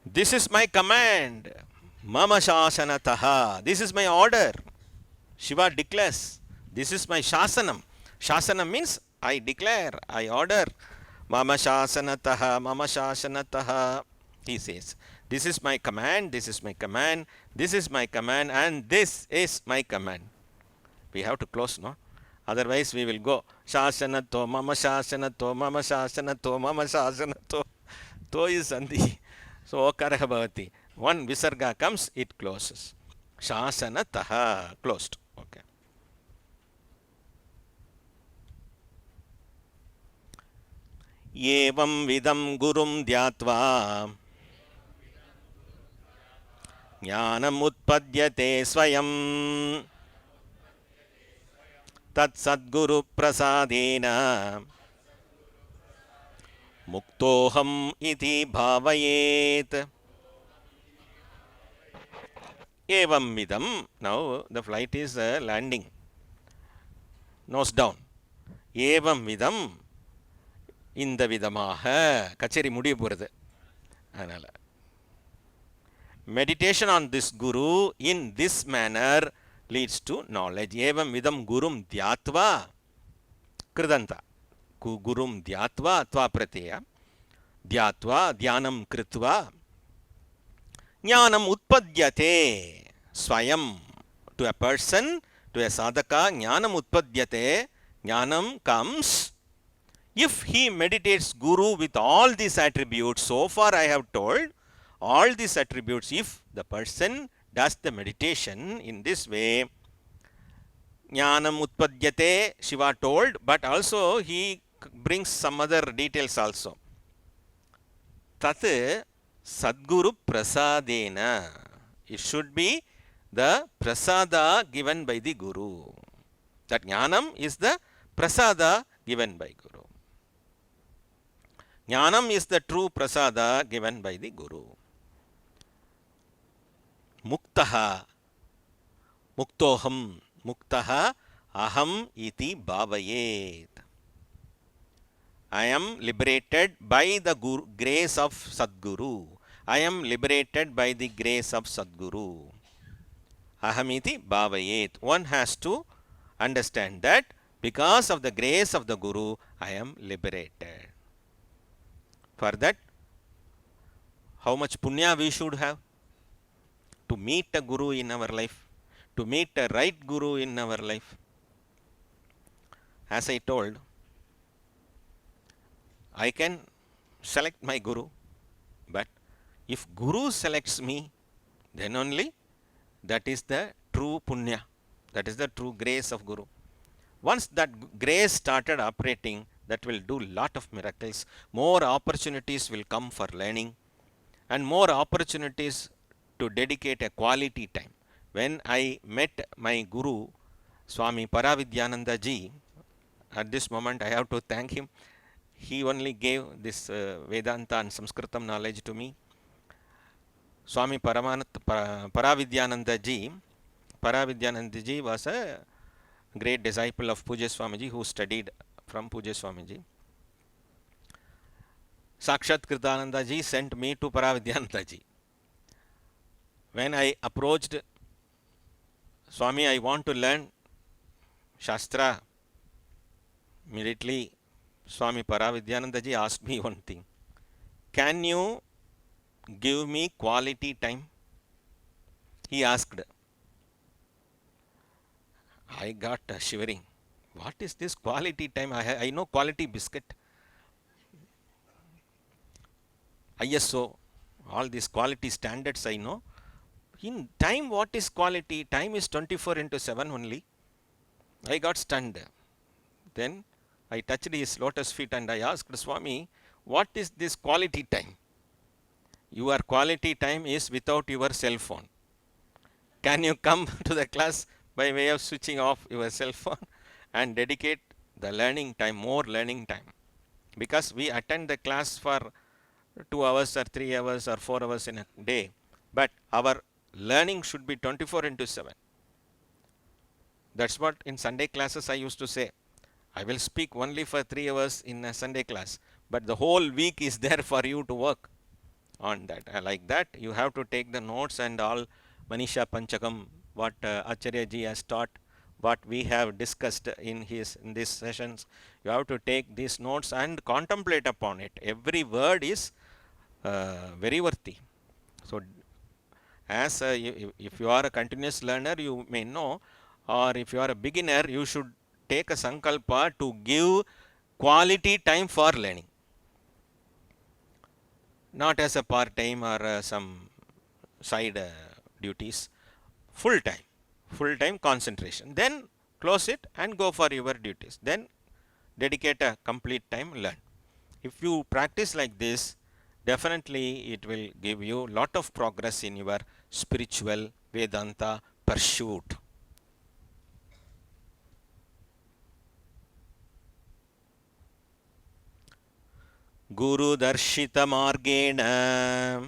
This is my command. Mama shasanataha. This is my order. Shiva declares, this is my shasanam. Shasanam means I declare, I order. Mama shasanataha, mama shasanataha. He says, this is my command, this is my command, this is my command, and this is my command. We have to close, no? Otherwise we will go. Shasanato, mama shasanato, mama shasanato, mama shasanato. To is sandhi. So, okaraha bhavati. One visarga comes, it closes. Shasanataha, closed. Okay. Evam vidam gurum dhyatva jnanam utpadyate swayam tat sadguru prasadena muktoham iti bhavayet. Evam vidam. Now the flight is landing. Nose down. Evam vidam. Inda vidamaha. Kacheri mudiya poradhu. Anala. Meditation on this Guru in this manner leads to knowledge. Evam vidam gurum dhyatva. Kridanta. Gurum dhyatva. Tva pratyaya. Dhyatva. Dhyanam kritva. Jnanam utpadyate. Swayam. To a person, to a sadhaka, jnanam utpadyate. Jnanam comes if he meditates Guru with all these attributes. So far I have told all these attributes. If the person does the meditation in this way, jnanam utpadyate, Shiva told, but also he brings some other details also. Tat Sadguru prasadena. It should be the prasada given by the Guru. That jnanam is the prasada given by Guru. Jnanam is the true prasada given by the Guru. Muktaha. Muktoham. Muktaha aham iti bhavayet. I am liberated by the grace of Sadguru. I am liberated by the grace of Sadguru. Ahamiti bhavayet. One has to understand that because of the grace of the Guru, I am liberated. For that, how much punya we should have? To meet a Guru in our life. To meet a right Guru in our life. As I told, I can select my Guru, but if Guru selects me, then only that is the true punya, that is the true grace of Guru. Once that grace started operating, that will do lot of miracles. More opportunities will come for learning and more opportunities to dedicate a quality time. When I met my Guru, Swami Paravidyananda ji, at this moment I have to thank him. He only gave this Vedanta and Sanskritam knowledge to me. Swami Paravidyananda ji was a great disciple of Pujya Swamiji who studied from Pujya Swamiji. Sakshat Kritananda ji sent me to Paravidyananda ji. When I approached Swami, I want to learn Shastra, immediately Swami Paravidyananda ji asked me one thing. Can you give me quality time? He asked. I got shivering. What is this quality time? I know quality biscuit, ISO, all these quality standards I know. In time, what is quality? Time is 24 into 7 only. I got stunned. Then I touched his lotus feet and I asked Swami, what is this quality time? Your quality time is without your cell phone. Can you come to the class by way of switching off your cell phone and dedicate the learning time, more learning time? Because we attend the class for 2 hours or 3 hours or 4 hours in a day, but our learning should be 24 into 7. That's what in Sunday classes I used to say. I will speak only for 3 hours in a Sunday class, but the whole week is there for you to work on that. Like that, you have to take the notes and all Manisha Panchakam, what Acharya ji has taught, what we have discussed in these sessions. You have to take these notes and contemplate upon it. Every word is very worthy. So, as if you are a continuous learner, you may know, or if you are a beginner, you should take a sankalpa to give quality time for learning, not as a part time or some side duties. Full time concentration. Then close it and go for your duties. Then dedicate a complete time, learn. If you practice like this, definitely it will give you lot of progress in your spiritual Vedanta pursuit. Guru Darshita Margena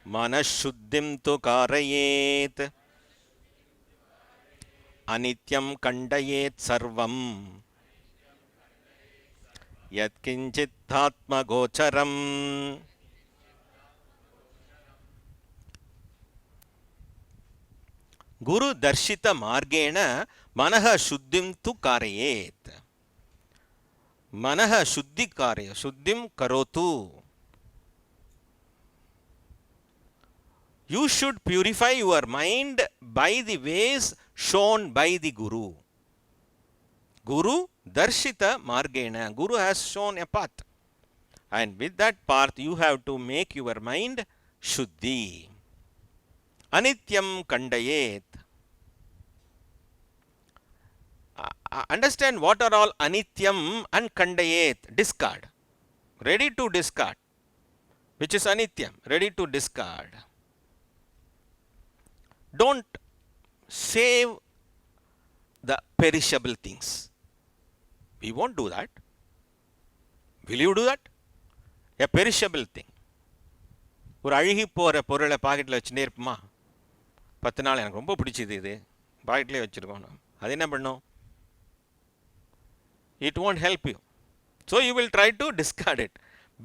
Manashuddhim tu Karayet Anityam Kandayet Sarvam Yatkinchithatma Gocharam. Guru Darshita Margena Manaha Shuddhim tu Karayet. Manaha Shuddhi Karya, Shuddhim Karotu. You should purify your mind by the ways shown by the Guru. Guru Darshita Margena. Guru has shown a path. And with that path, you have to make your mind Shuddhi. Anityam Kandayet. Understand what are all Anityam and Kandayet. Discard. Ready to discard. Which is Anityam. Ready to discard. Don't save the perishable things. We won't do that. Will you do that? A perishable thing. ஒரு அழுகி போகிற பொருளை பாக்கெட்டில் வச்சுட்டே இருப்போமா? 10 நாள் எனக்கு ரொம்ப பிடிச்சிது, இது பாக்கெட்லேயே வச்சுருக்கோம். அது என்ன பண்ணும்? It won't help you. So you will try to discard it.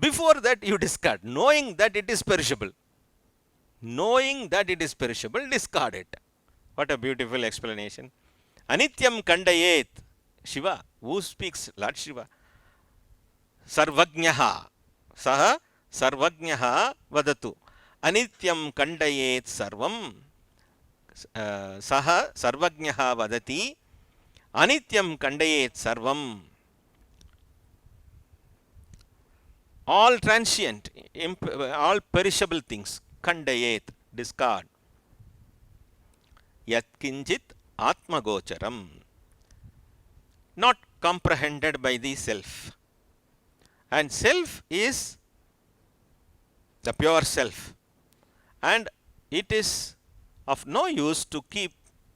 Before that you discard, knowing that it is perishable. Knowing that it is perishable, discard it. What a beautiful explanation. Anityam Kandayet. Shiva, who speaks? Lord Shiva. Sarvajnaha. Saha Sarvajnaha vadatu. Anityam Kandayet Sarvam. Saha Sarvajnaha vadati. Anityam Kandayet Sarvam. All transient, all perishable things. Kandayet, discard. Yat kinjit atma gocharam. not comprehended by the self. And self is the pure self. And it is of no use to keep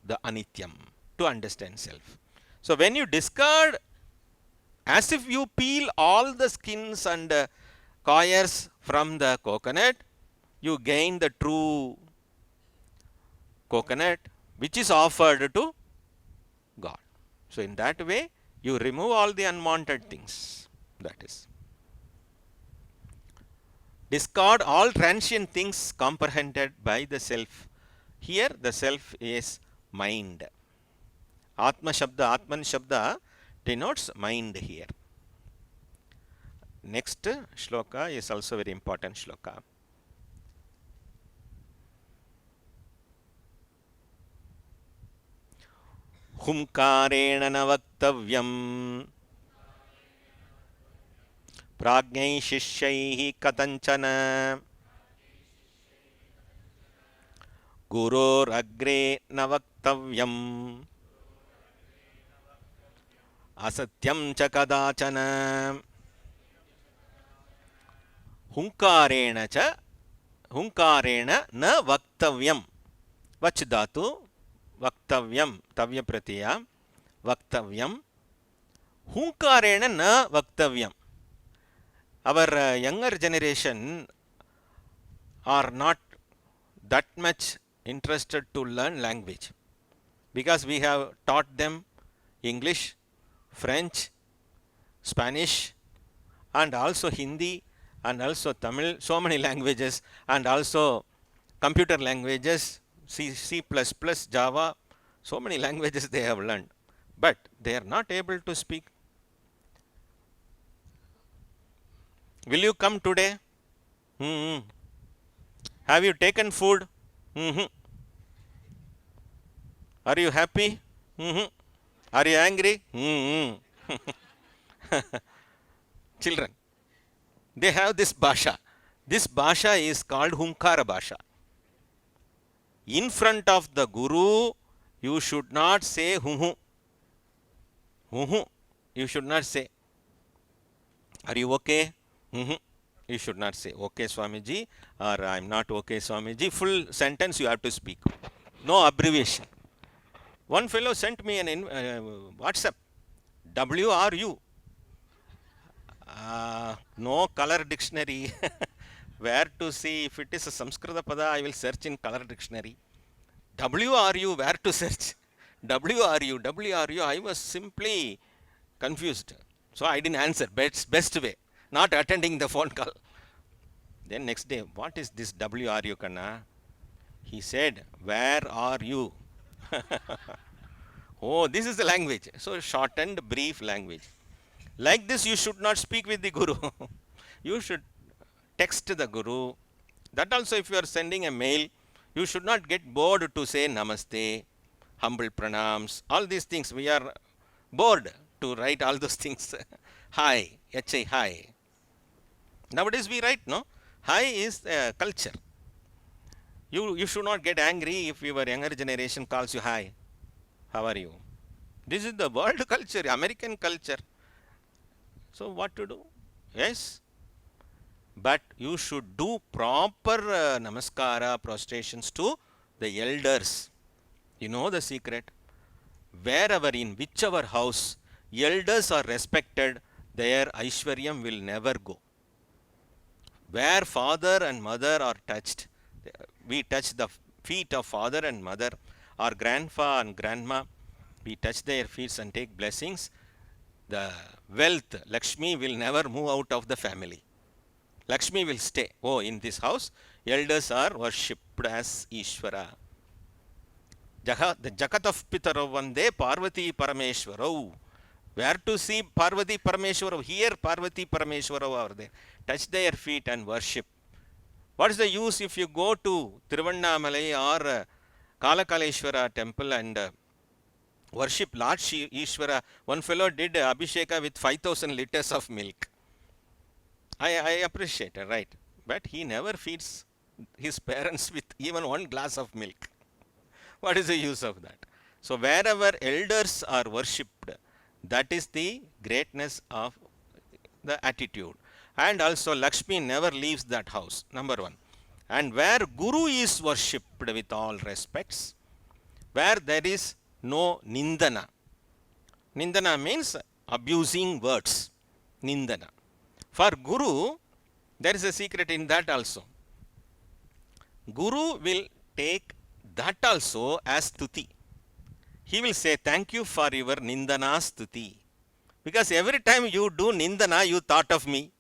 the anityam, to understand self. So when you discard, as if you peel all the skins and coils from the coconut, you gain the true coconut which is offered to God. So in that way, you remove all the unwanted things. That is. Discard all transient things comprehended by the self. Here the self is mind. Atma Shabda, Atman Shabda denotes mind here. Next shloka is also very important shloka. Humkarena na vaktavyam प्राज्ञै शिष्यैः कथञ्चन गुरोरग्रे न वक्तव्यम् असत्यं च कदाचन हुंकारेण न वक्तव्यं वच् धातु वक्तव्यं तव्य प्रत्यय वक्तव्यं हुंकारेण न वक्तव्यं. Our younger generation are not that much interested to learn language because we have taught them English, French, Spanish, and also Hindi, and also Tamil, so many languages, and also computer languages, C++, Java, so many languages they have learned, but they are not able to speak. Will you come today? Have you taken food? Are you happy? Are you angry? Children, they have this bhasha. This bhasha is called Hunkara bhasha. In front of the Guru, you should not say hu. You should not say. Are you okay? You should not say okay Swamiji or I am not okay Swamiji. Full sentence you have to speak. No abbreviation. One fellow sent me an WhatsApp. WRU. No color dictionary. Where to see? If it is a Samskrita pada, I will search in color dictionary. WRU, where to search? WRU. I was simply confused. So I didn't answer. Best way. Not attending the phone call. Then next day, what is this WRU Kanna? He said, where are you? Oh, this is the language. So shortened, brief language. Like this, you should not speak with the Guru. You should text the Guru. That also, if you are sending a mail, you should not get bored to say Namaste, humble pranams, all these things. We are bored to write all those things. Hi, HI, hi. Nowadays we write, no? Hi is culture. You should not get angry if your younger generation calls you hi. How are you? This is the world culture, American culture. So what to do? Yes. But you should do proper namaskara, prostrations to the elders. You know the secret. Wherever, in whichever house, elders are respected, their Aishwaryam will never go. Where father and mother are touched, we touch the feet of father and mother, or grandpa and grandma, we touch their feet and take blessings. The wealth, Lakshmi, will never move out of the family. Lakshmi will stay. Oh, in this house, elders are worshipped as Ishvara. The Jagat of Pitaro Vande Parvati Parameshwarau. Where to see Parvati Parameshwarau? Here Parvati Parameshwarau are there. Touch their feet and worship. What is the use if you go to Tiruvannamalai or Kalakaleshwara temple and worship Lord Ishvara? One fellow did Abhisheka with 5,000 liters of milk. I appreciate it, right? But he never feeds his parents with even one glass of milk. What is the use of that? So wherever elders are worshipped, That is the greatness of the attitude. And also Lakshmi never leaves that house, number one. And where Guru is worshipped with all respects, where there is no nindana. Nindana means abusing words. Nindana. For Guru, there is a secret in that also. Guru will take that also as stuti. He will say, thank you for your nindana stuti. Because every time you do nindana, you thought of me.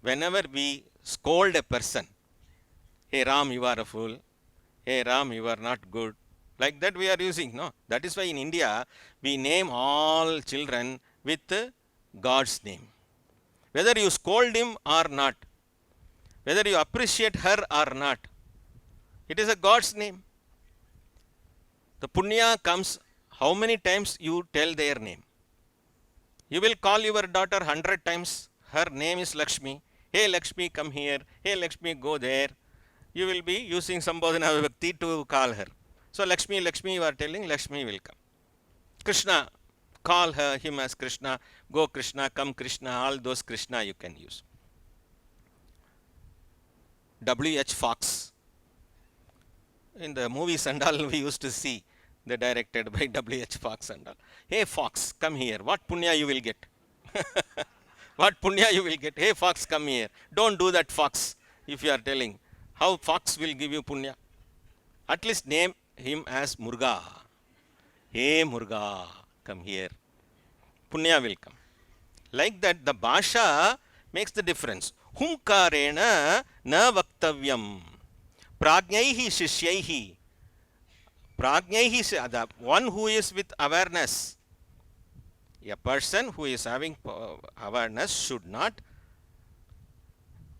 Whenever we scold a person, hey Ram, you are a fool. Hey Ram, you are not good. Like that we are using, no? That is why in India, we name all children with God's name. Whether you scold him or not, whether you appreciate her or not, it is a God's name. The punya comes, how many times you tell their name? You will call your daughter 100 times. Her name is Lakshmi. Hey Lakshmi, come here. Hey Lakshmi, go there. You will be using Sambodhana Vibhakti to call her. So Lakshmi, Lakshmi, you are telling, Lakshmi will come. Krishna, call him as Krishna. Go Krishna, come Krishna. All those Krishna you can use. W.H. Fox. In the movies and all we used to see, they directed by W.H. Fox and all. Hey Fox, come here. What punya you will get? What punya you will get? Hey Fox, come here. Don't do that, Fox. If you are telling, how Fox will give you punya? At least name him as Murga. Hey Murga, come here. Punya will come. Like that, the Bhasha makes the difference. Humkarena na vaktavyam. Prajnaihi shishyaihi. Prajnaihi, the one who is with awareness. A person who is having awareness should not,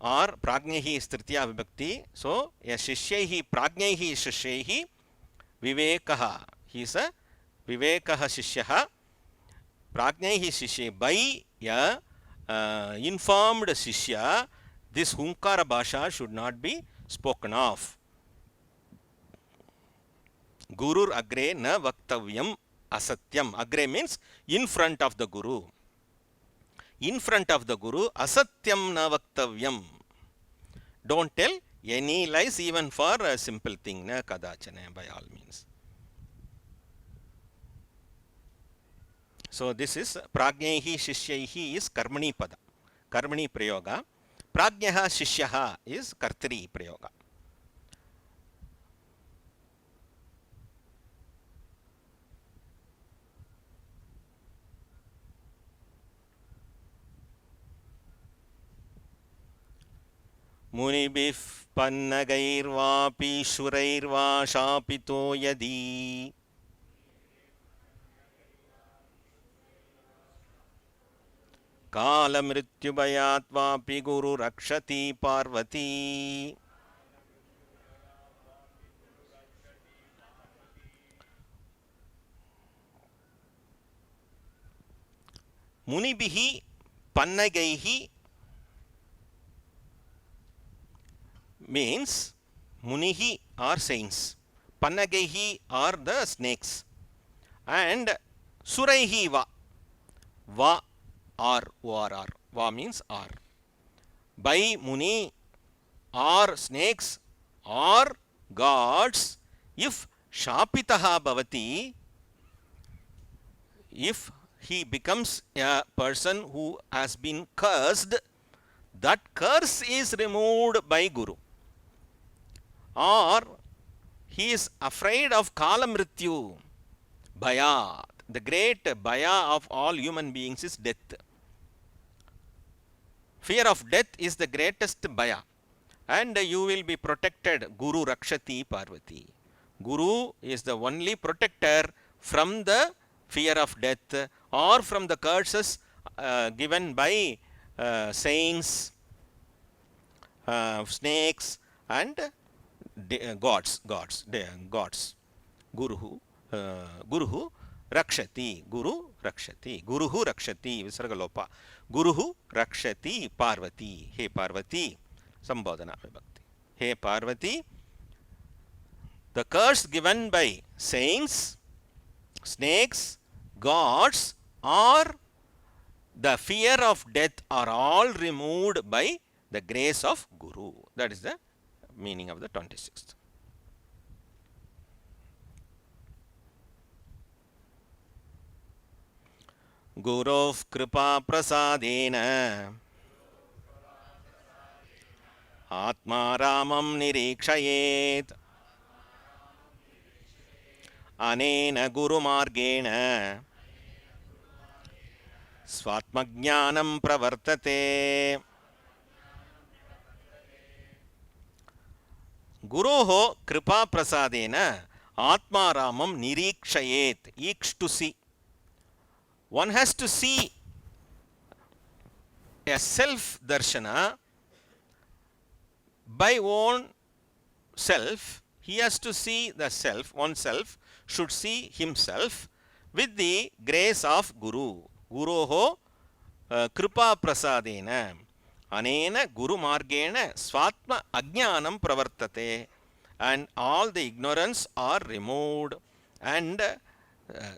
or prajnaihi is tritiya vibhakti. So, a shishyaihi, prajnaihi shishyaihi, vivekaha. He is a vivekaha shishyaha. Prajnaihi shishya. By a informed shishya, this Hunkara Bhasha should not be spoken of. Gurur agre na vaktavyam asatyam. Agre means in front of the Guru. In front of the Guru, asatyam na vaktavyam. Don't tell any lies even for a simple thing. Na kadachana, by all means. So this is prajnaihi shishyaihi is karmani pada. Karmani prayoga. Prajnaha shishyaha is kartri prayoga. मुनिभिः पन्नगैर्वापि शुरैर्वा शापितो यदि कालमृत्युभयात् वापि गुरु रक्षति Parvati. मुनिभिः पन्नगैः means munihi are saints, pannagaihi are the snakes, and suraihi va are orr, va means are. By muni or snakes or gods, if shapitaha bhavati, if he becomes a person who has been cursed, that curse is removed by Guru. Or he is afraid of kalamrityu, bhaya. The great bhaya of all human beings is death. Fear of death is the greatest bhaya. And you will be protected. Guru rakshati parvati. Guru is the only protector from the fear of death or from the curses given by saints, snakes and gods. Guruhu rakshati. Guru rakshati. Guruhu rakshati. Visargalopa. Guruhu rakshati Parvati. Hey Parvati. Sambodhana Vibhakti. Hey Parvati. The curse given by saints snakes, gods, or the fear of death are all removed by the grace of Guru. That is the meaning of the 26th. Gurof kripa prasadena Atma Ramam Nirikshayet Anena Guru Margena Svatmajnanam Pravartate. Guroho kripa prasadena Atma Ramam Nirikshayet. Iksh to see. One has to see a self darshana by own self. He has to see the self, oneself should see himself with the grace of Guru. Guroho kripa prasadena anena guru margena svatma ajnanam pravartate, and all the ignorance are removed, and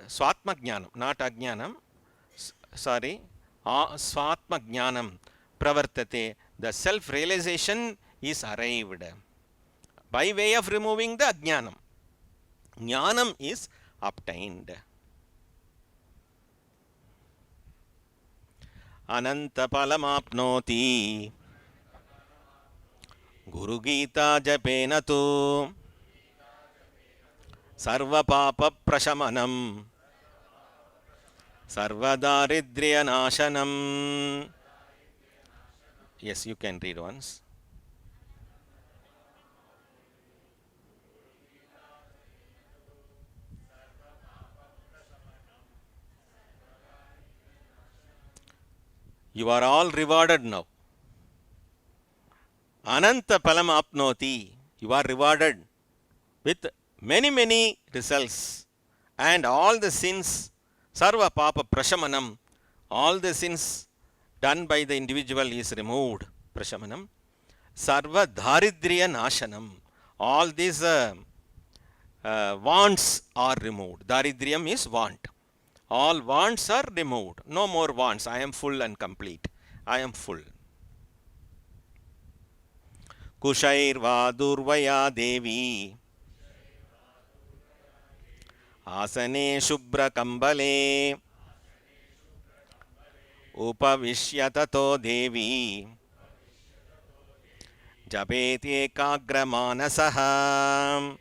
svatma jnanam, not ajnanam, sorry, svatma jnanam pravartate, the self realization is arrived by way of removing the ajnanam. Jnanam is obtained. Ananta palamapnoti Guru Gita japena tu Sarva papa prashamanam Sarva daridriya nashanam. Yes, you can read once. You are all rewarded now. Ananta palam apnoti. You are rewarded with many results, and all the sins, sarva papa prashamanam, all the sins done by the individual is removed. Prashamanam. Sarva daridriya nashanam. All these wants are removed. Daridriyam is want. All wants are removed. No more wants. I am full and complete. I am full. Kushairva durvaya devi Asane shubra kambale Upavishyatato devi Japeti ekagra manasaha.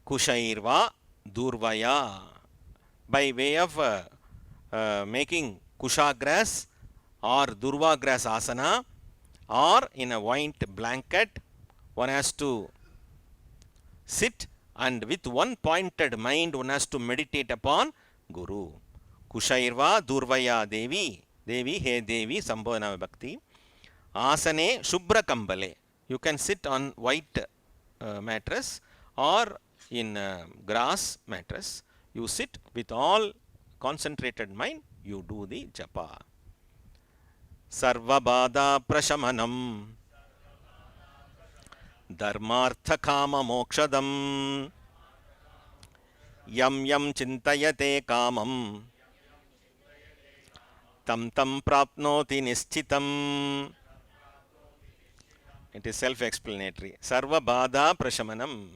Kushairva durvaya, by way of making kusha grass or durva grass asana, or in a white blanket, one has to sit, and with one pointed mind one has to meditate upon Guru. Kushairva durvaya devi, devi he devi sambodhana vibhakti. Asane shubra kambale, you can sit on white mattress or in grass mattress. You sit with all concentrated mind, you do the japa. Sarva bada prashamanam dharmartha kama mokshadam yam yam chintayate kamam tam tam prapnoti nischitam. It is self-explanatory. Sarva bada prashamanam.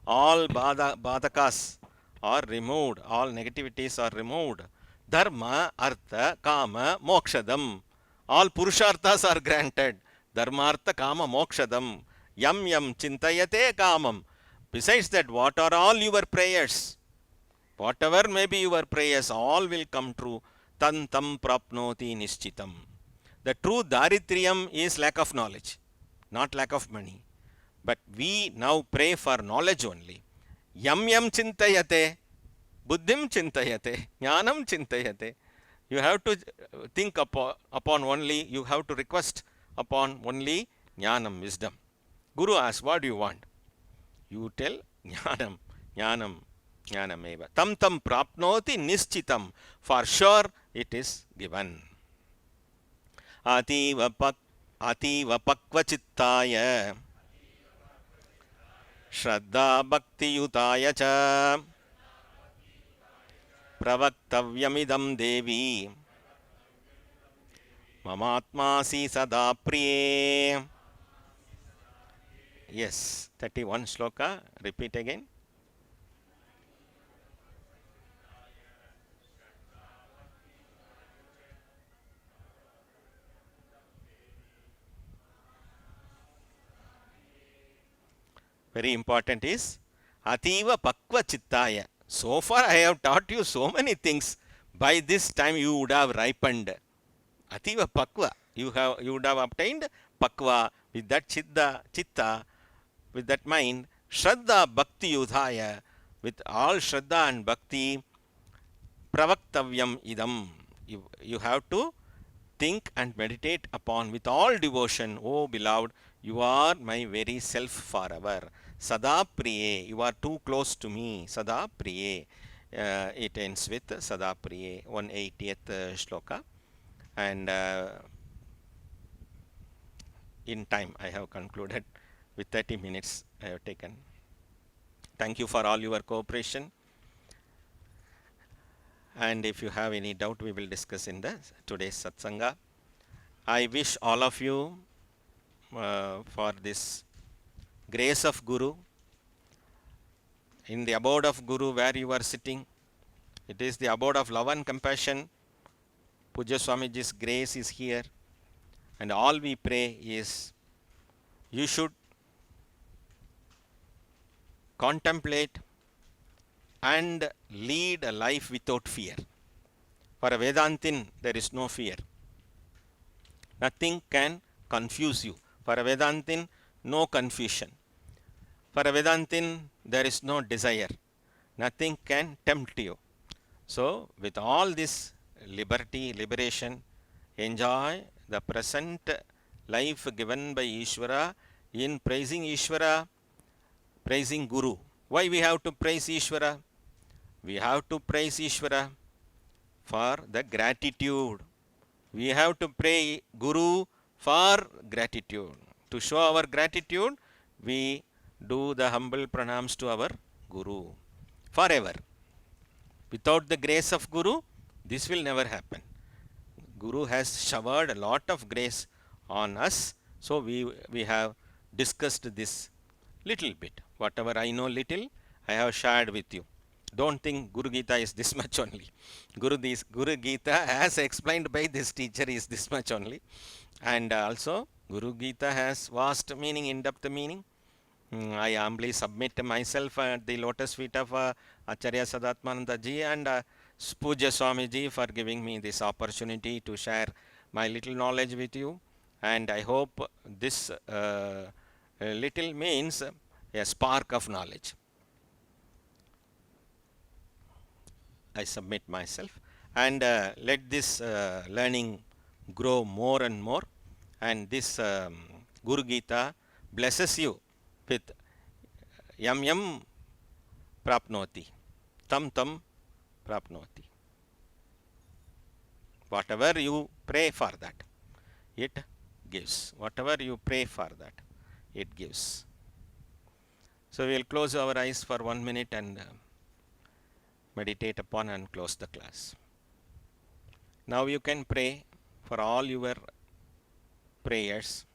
All badakas are removed. All negativities are removed. Dharma, artha, kama, mokshadam. All purusharthas are granted. Dharmartha, kama, mokshadam. Yam yam chintayate kamam. Besides that, what are all your prayers? Whatever may be your prayers, all will come true. Tan tam prapnoti nischitam. The true daridriyam is lack of knowledge, not lack of money. But we now pray for knowledge only. Yam yam chintayate, buddhim chintayate, jnanam chintayate. You have to think upon only, you have to request upon only jnanam, wisdom. Guru asks, what do you want? You tell jnanam, jnanam, jnanam eva. Tam tam prapnoti nischitam. For sure it is given. Ativa pakva chittaya Shraddha Bhakti Yutaya Cha Pravaktavamidam Devi Mamatmasi Sada Priye. Yes, 31 shloka. Repeat again. Very important is Ativa Pakva Chittaya. So far I have taught you so many things. By this time you would have ripened. Ativa Pakva. You would have obtained Pakva with that Chitta, with that mind. Shraddha Bhakti Udhaya. With all Shraddha and Bhakti. Pravaktavyam idam. You have to think and meditate upon with all devotion. Oh beloved, you are my very self forever. Sada Priye, you are too close to me. Sada Priye. It ends with Sada Priye, 180th shloka. And in time I have concluded with 30 minutes I have taken. Thank you for all your cooperation. And if you have any doubt, we will discuss in the today's satsanga. I wish all of you for this grace of Guru in the abode of Guru where you are sitting. It is the abode of love and compassion. Pujya Swamiji's grace is here, and all we pray is you should contemplate and lead a life without fear. For a Vedantin, there is no fear. Nothing can confuse you. For a Vedantin, no confusion. For a Vedantin, there is no desire. Nothing can tempt you. So, with all this liberation, enjoy the present life given by Ishvara in praising Ishvara, praising Guru. Why we have to praise Ishvara? We have to praise Ishvara for the gratitude. We have to pray Guru for gratitude. To show our gratitude, we do the humble pranams to our Guru forever. Without the grace of Guru, this will never happen. Guru has showered a lot of grace on us, so we have discussed this little bit. Whatever I know little, I have shared with you. Don't think Guru Gita is this much only. Guru Gita as explained by this teacher is this much only. And also Guru Gita has vast meaning, in-depth meaning. I humbly submit myself at the lotus feet of Acharya Sadatmananda ji and Pujya Swamiji for giving me this opportunity to share my little knowledge with you. And I hope this little means a spark of knowledge. I submit myself, and let this learning grow more and more, and this Guru Gita blesses you with yam yam prapnoti, tam prapnoti. Whatever you pray for that, it gives. Whatever you pray for that, it gives. So we will close our eyes for 1 minute and meditate upon and close the class. Now you can pray for all your prayers.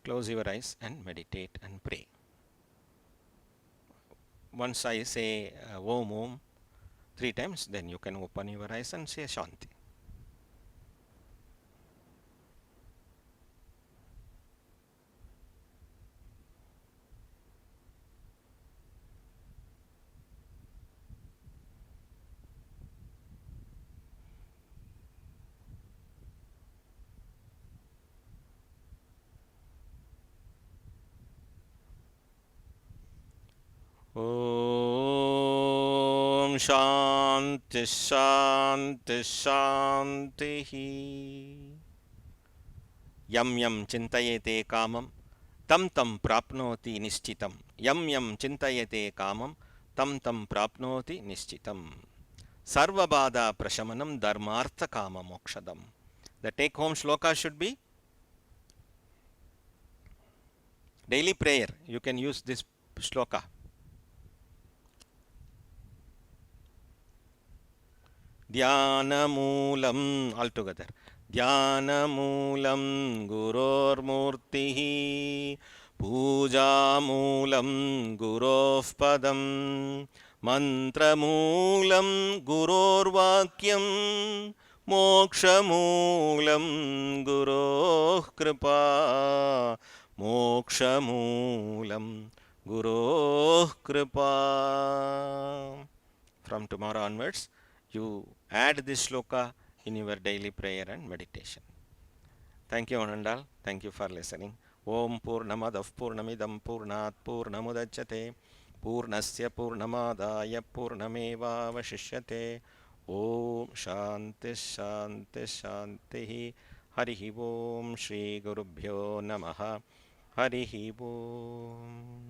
Close your eyes and meditate and pray. Once I say Om 3 times, then you can open your eyes and say Shanti. Om Shanti Shanti Shanti. Yam yam chintayete kamam tam prapnoti nishchitam. Yam yam chintayete kamam tam prapnoti nishchitam. Sarvabada prashamanam dharmartha kama mokshadam. The take home shloka should be Daily prayer, you can use this shloka. Dhyanamoolam, all together. Dhyanamoolam gurormurtihi Poojamulam guroh padam Mantramulam gurorvakyam Mokshamulam guroh kripa Mokshamulam guroh kripa. From tomorrow onwards, you add this shloka in your daily prayer and meditation. Thank you, Anandal. Thank you for listening. Om Purnamadav Purnamidam Purnat Purnamudachyate Purnasya Purnamadaya Purnameva Vashishyate. Om Shanti Shanti Shanti. Harihi Om Shri Gurubhyo Namaha. Harihi Om.